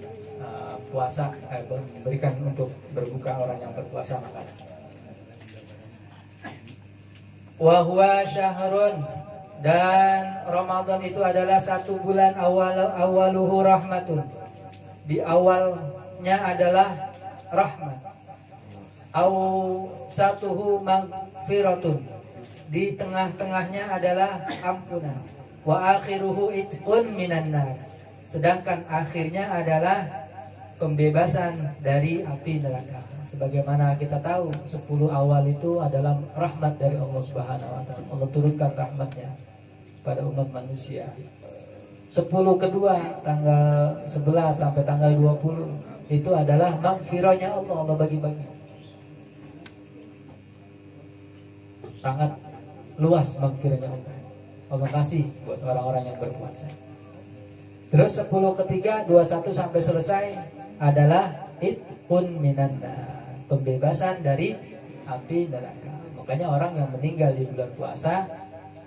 puasa, memberikan untuk berbuka orang yang berpuasa makan. Wa huwa syahrun, dan Ramadan itu adalah satu bulan, awaluhu rahmatun, di awalnya adalah rahmat, au satuhu magfiratun, di tengah-tengahnya adalah ampunan, wa akhiruhu itqun minan nar, sedangkan akhirnya adalah pembebasan dari api neraka. Sebagaimana kita tahu, 10 awal itu adalah rahmat dari Allah Subhanahu wa taala. Allah turunkan rahmatnya pada umat manusia. 10 kedua, tanggal 11 sampai tanggal 20, itu adalah magfirahnya Allah, Allah bagi-bagi. Sangat luas magfirahnya Allah. Allah kasih buat orang-orang yang berpuasa. Terus 10 ketiga, 21 sampai selesai adalah itqun minan nar, pembebasan dari api neraka. Makanya orang yang meninggal di bulan puasa,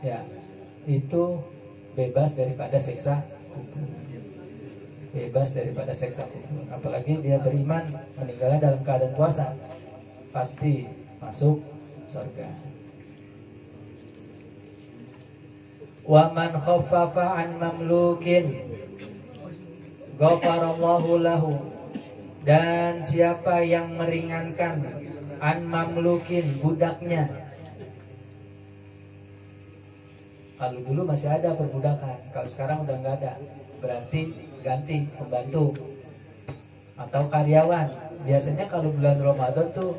ya, itu bebas daripada siksa kubur. Bebas daripada siksa kubur. Apalagi dia beriman, meninggalnya dalam keadaan puasa, pasti masuk surga. Wa man khaffafa an mamlukin ghafarallahu lahu, dan siapa yang meringankan an mamlukin, budaknya. Kalau dulu masih ada perbudakan, kalau sekarang udah nggak ada, berarti ganti pembantu atau karyawan. Biasanya kalau bulan Ramadan tuh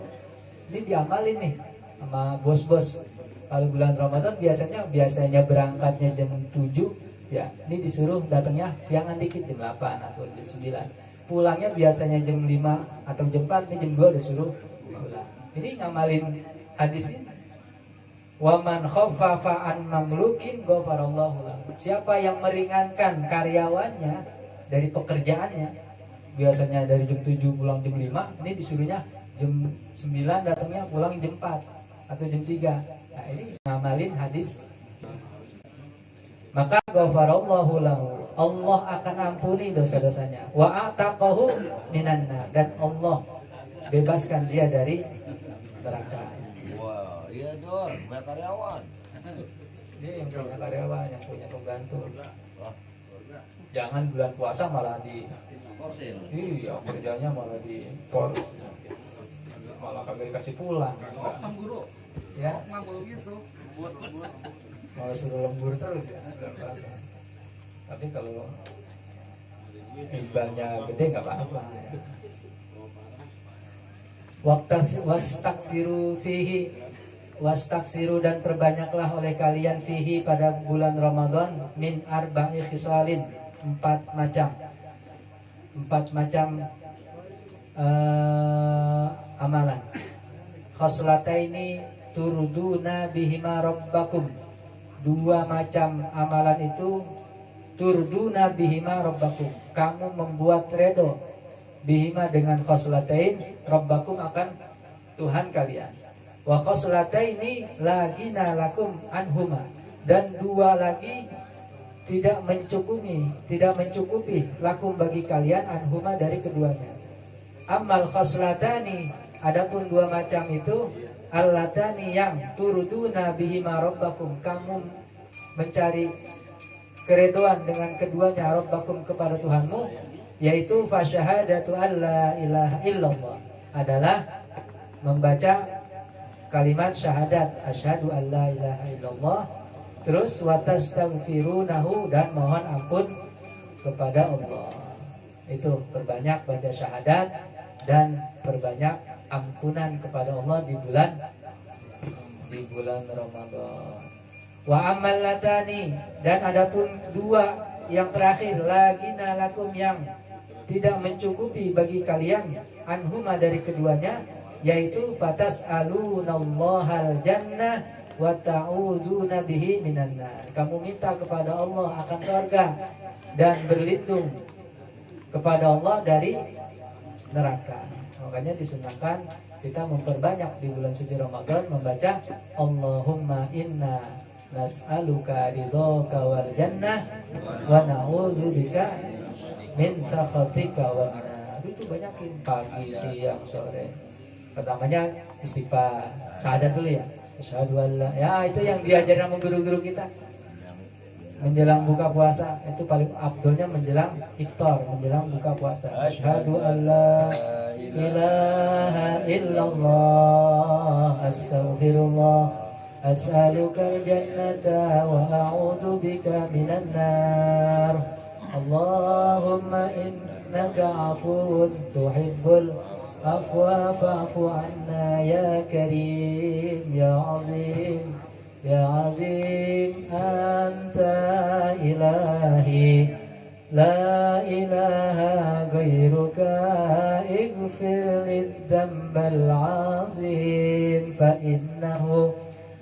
ini diamalin nih sama bos-bos. Kalau bulan Ramadan biasanya berangkatnya jam 7, ya, ini disuruh datangnya siangan dikit, jam 8 atau jam 9. Pulangnya biasanya jam 5 atau jam 4, ini jam 2 disuruh pulang. Ini ngamalin hadis ini. Wa man khaffafa an mamlukin ghafarallahu lahu. Siapa yang meringankan karyawannya dari pekerjaannya, biasanya dari jam 7 pulang jam 5, ini disuruhnya jam 9 datangnya pulang jam 4 atau jam 3. Nah ini ngamalin hadis. Maka ghafarallahu lahu, Allah akan ampuni dosa-dosanya. Wa ataqahu minan nar, dan Allah bebaskan dia dari neraka. Wah, iya dong, banyak karyawan. Dia yang punya karyawan, yang punya pembantu. Jangan bulan puasa malah di iya, kerjanya malah di pos, malah kagak dikasih pulang. Ya, malah suruh lembur terus ya bulan puasa. Tapi kalau imbangnya gede nggak apa-apa. Ya. Wastaksiru fihi, wastaksiru dan perbanyaklah oleh kalian fihi pada bulan Ramadan min arba'i khisalin, 4 macam amalan. Khoslataini turduna bihima rabbakum, 2 macam amalan itu turduna bihima rabbakum, kamu membuat redo bihima dengan khoslatain rabbakum akan Tuhan kalian. Wa khoslataini lagina lakum anhuma, dan 2 lagi tidak mencukupi lakum bagi kalian anhuma dari keduanya. Amal khoslatani, adapun 2 macam itu allatani yang turduna bihima rabbakum, kamu mencari keredoan dengan keduanya rabbakum kepada Tuhanmu, yaitu fasyahadatu alla ilaha illallah, adalah membaca kalimat syahadat asyhadu alla ilaha illallah, terus watastaghfirunahu, dan mohon ampun kepada Allah. Itu perbanyak baca syahadat dan perbanyak ampunan kepada Allah di bulan Ramadan. Wa amal latani, dan adapun 2 yang terakhir lagina lakum, yang tidak mencukupi bagi kalian anhuma dari keduanya, yaitu fatas alunallahal jannah wa ta'udzuna bihi minan nar, kamu minta kepada Allah akan surga dan berlindung kepada Allah dari neraka. Makanya disunahkan kita memperbanyak di bulan suci Ramadan membaca Allahumma inna nas'aluka ridhaka wal jannah wa na'udzubika min sakhatika wan nar. Itu banyakin pagi, siang, sore. Pertamanya istighfar, syahadat dulu ya. Asyhadu alla, ya itu yang diajarin sama guru-guru kita. Menjelang buka puasa itu paling afdolnya menjelang iftar, menjelang buka puasa. Asyhadu alla ilaha illallah astaghfirullah as'alukal jannata wa a'udzu bika minan nar. Allahumma innaka 'afuwun tuhibbul afwa fa'fu 'anna ya karim ya 'azim ya 'azim anta ilahi la ilaha ghairuka ighfir lidh-dzambal 'azim fa innahu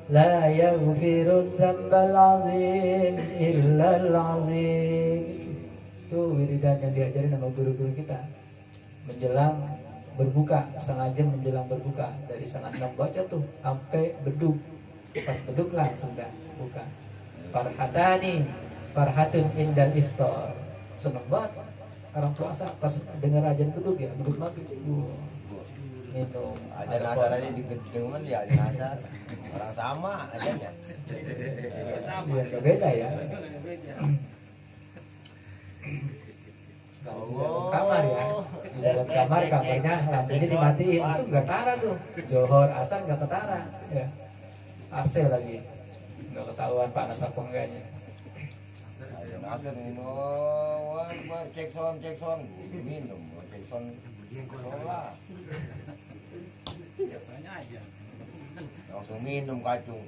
la yaghfiru dzambal 'azim illa al-'azim. Itu wiridan yang diajarin sama guru-guru kita menjelang berbuka, setengah jam menjelang berbuka, dari setengah 6 baca tuh sampai beduk. Pas beduk langsung dah buka. Farhatun indal iftar, seneng banget orang puasa pas dengar ajan beduk ya, beduk maghrib minum Ada nasar aja di gedungan dia ada nasar. Orang sama aja ya. ya beda ya. Kalau di dalam kamar ya, di dalam kamar kamarnya lampunya dimatiin, itu nggak ketara tuh. Johor asar nggak ketara, ya. AC lagi, nggak ketahuan panas apa enggaknya. Ada nasar minum, cek son minum, cek son sholat. Biasanya aja. Langsung minum kacung.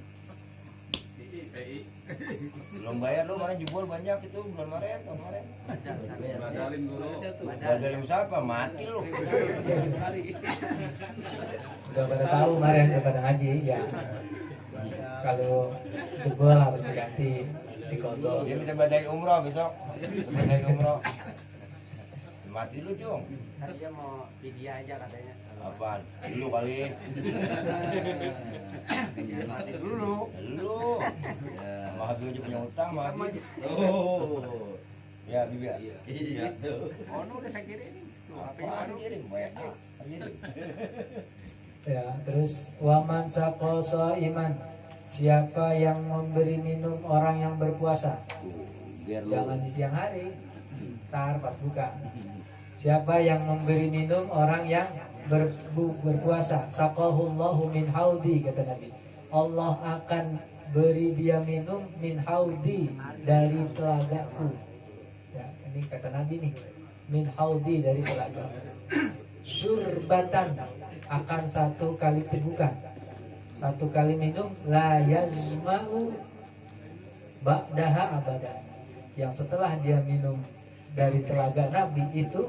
Belum bayar lu, kemarin jebol banyak itu bulan kemarin. Badalin dulu. Badalin siapa? Mati lu. Udah pada tahu kemarin, udah pada ngaji ya. Kalau jebol harus diganti, dikodok. Dia minta badalin umroh besok. Badalin umroh. Mati lu, Cung. Tadi dia mau video aja katanya. Apaan? Lu kali. Mati dulu. Lu. Sama Habib aja punya utang sama Habib. Oh. Ya, Habib ya. Iya. Oh, udah saya kirim. Tuh, Apaan kirim? WA. Kirim. Ya, terus waman saqasa iman. Siapa yang memberi minum orang yang berpuasa? Biar lu. Jangan di siang hari. Ntar pas buka. Siapa yang memberi minum orang yang berpuasa? Saqahullahu min haudi, kata Nabi. Allah akan beri dia minum min haudi, dari telagaku. Ya, ini kata Nabi nih. Min haudi, dari telaga. Syurbatan, akan satu kali tegukan. Satu kali minum, la yazma'u ba'daha abada. Yang setelah dia minum dari telaga Nabi itu,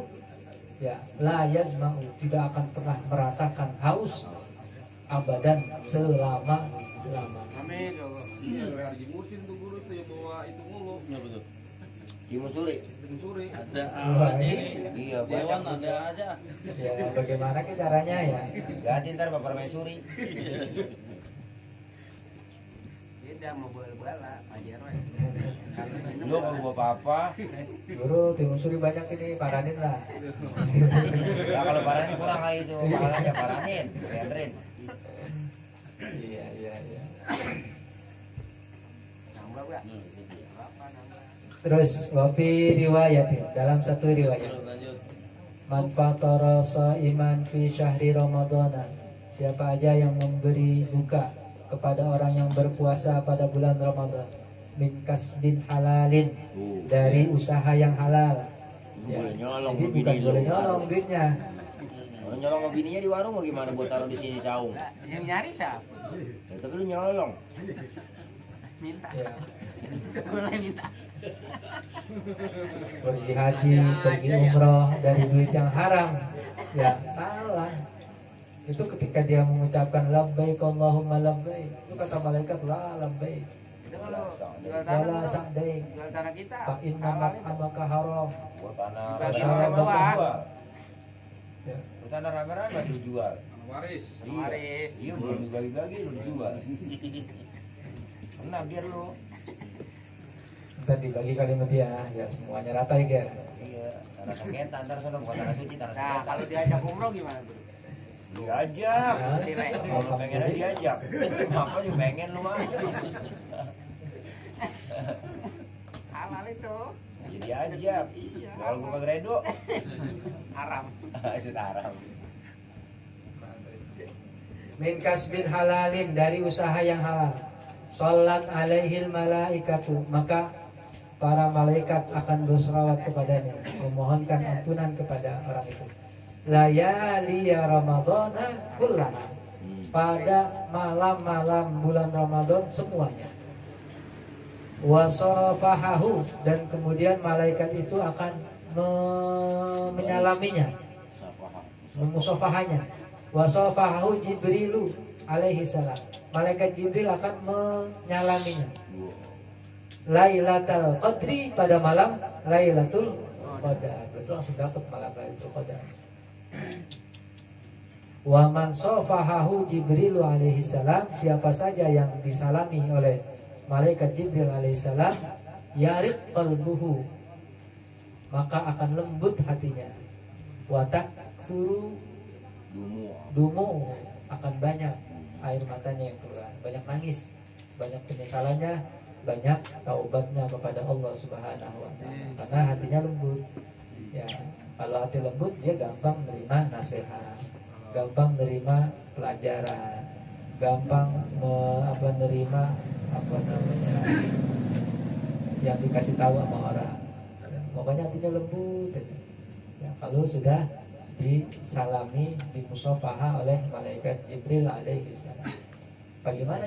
ya, la yazma'u, tidak akan pernah merasakan haus abadan, selama-lamanya. Amin. Haji Musin tuh guru tuh yang bawa itu mulu. Kenapa tuh? Timun suri. Timun suri. Ada Wah, aja ini. Iya, Dewan banyak. ada aja. Ya, bagaimana ke caranya ya? Ganti ntar Bapak Maisuri. Dia udah mau bola-bola, ajar weh. Lu kalau bawa apa-apa. Guru, timun suri banyak ini, paranin lah. Nah, kalau paranin kurang kali itu. Pahalanya paranin. Dianterin. Iya, iya, iya. Nambah gak? Apa nambah? Terus wafi riwayatin, dalam satu riwayat, Lanjut. man fatara shaiman fi syahri ramadhana, siapa aja yang memberi buka kepada orang yang berpuasa pada bulan Ramadan, min kasbin halalin, dari usaha yang halal. Ya, Boleh nyolong jadi ke bukan bini boleh lu. nyolong duitnya. Kalau nyolong ke bininya di warung mau gimana buat taruh di sini saung? Nah, yang nyari siapa? Ya, tapi lu nyolong. Minta. Ya, Boleh minta. pergi haji, pergi umroh dari duit yang haram, ya salah. Itu ketika dia mengucapkan labbaik Allahumma labbaik, itu kata malaikat la labbaik Itu kalau jual tanah wala dulu, sa'daik jual tanah kita. fa inna halal itu. mat'amaka haram. Buat tanah Bukan rame-rame syarab masih doang. lu jual. Ya. Buat tanah rame-rame masih lu jual. Waris. Iya. Waris. Iya, belum dibagi-bagi lu jual. Kena biar lu. Ntar dibagi kali sama dia, ya semuanya rata ya Ger. Iya, tanah sengketa ntar sana bukan tanah suci, tanah Nah, sengketa. kalau diajak umroh gimana tuh? Diajak. Ya. Kalau lu pengen aja diajak. Apa juga pengen lu mah. Halal itu. Ya diajak. Iya. Kalau gua kagak redo, Haram. asyik haram. Min kasbin halalin, dari usaha yang halal. Sholat alaihil malaikatu, maka para malaikat akan berselawat kepadanya, memohonkan ampunan kepada orang itu. Layali ya Ramadhana kullaha, pada malam-malam bulan Ramadan semuanya. Wasarafahahu, dan kemudian malaikat itu akan menyalaminya, memusafahanya. Wasafahahu Jibrilu alaihi salam, malaikat Jibril akan menyalaminya. Lailatul Qadri, pada malam Lailatul Qadar, itu langsung dapat malam Lailatul Qadar. Wa man safahahu Jibril alaihi salam, siapa saja yang disalami oleh malaikat Jibril alaihi salam, yariq qalbuhu, maka akan lembut hatinya. Wa taksuru dumu, akan banyak air matanya yang keluar, banyak nangis, banyak penyesalannya, banyak taubatnya kepada Allah Subhanahu wa taala, karena hatinya lembut. Ya, kalau hati lembut dia gampang menerima nasihat, gampang menerima pelajaran, gampang menerima yang dikasih tahu sama orang. Ya, pokoknya hatinya lembut aja. Ya, kalau sudah disalami, dimusafaha oleh malaikat Jibril alaihi salam. Bagaimana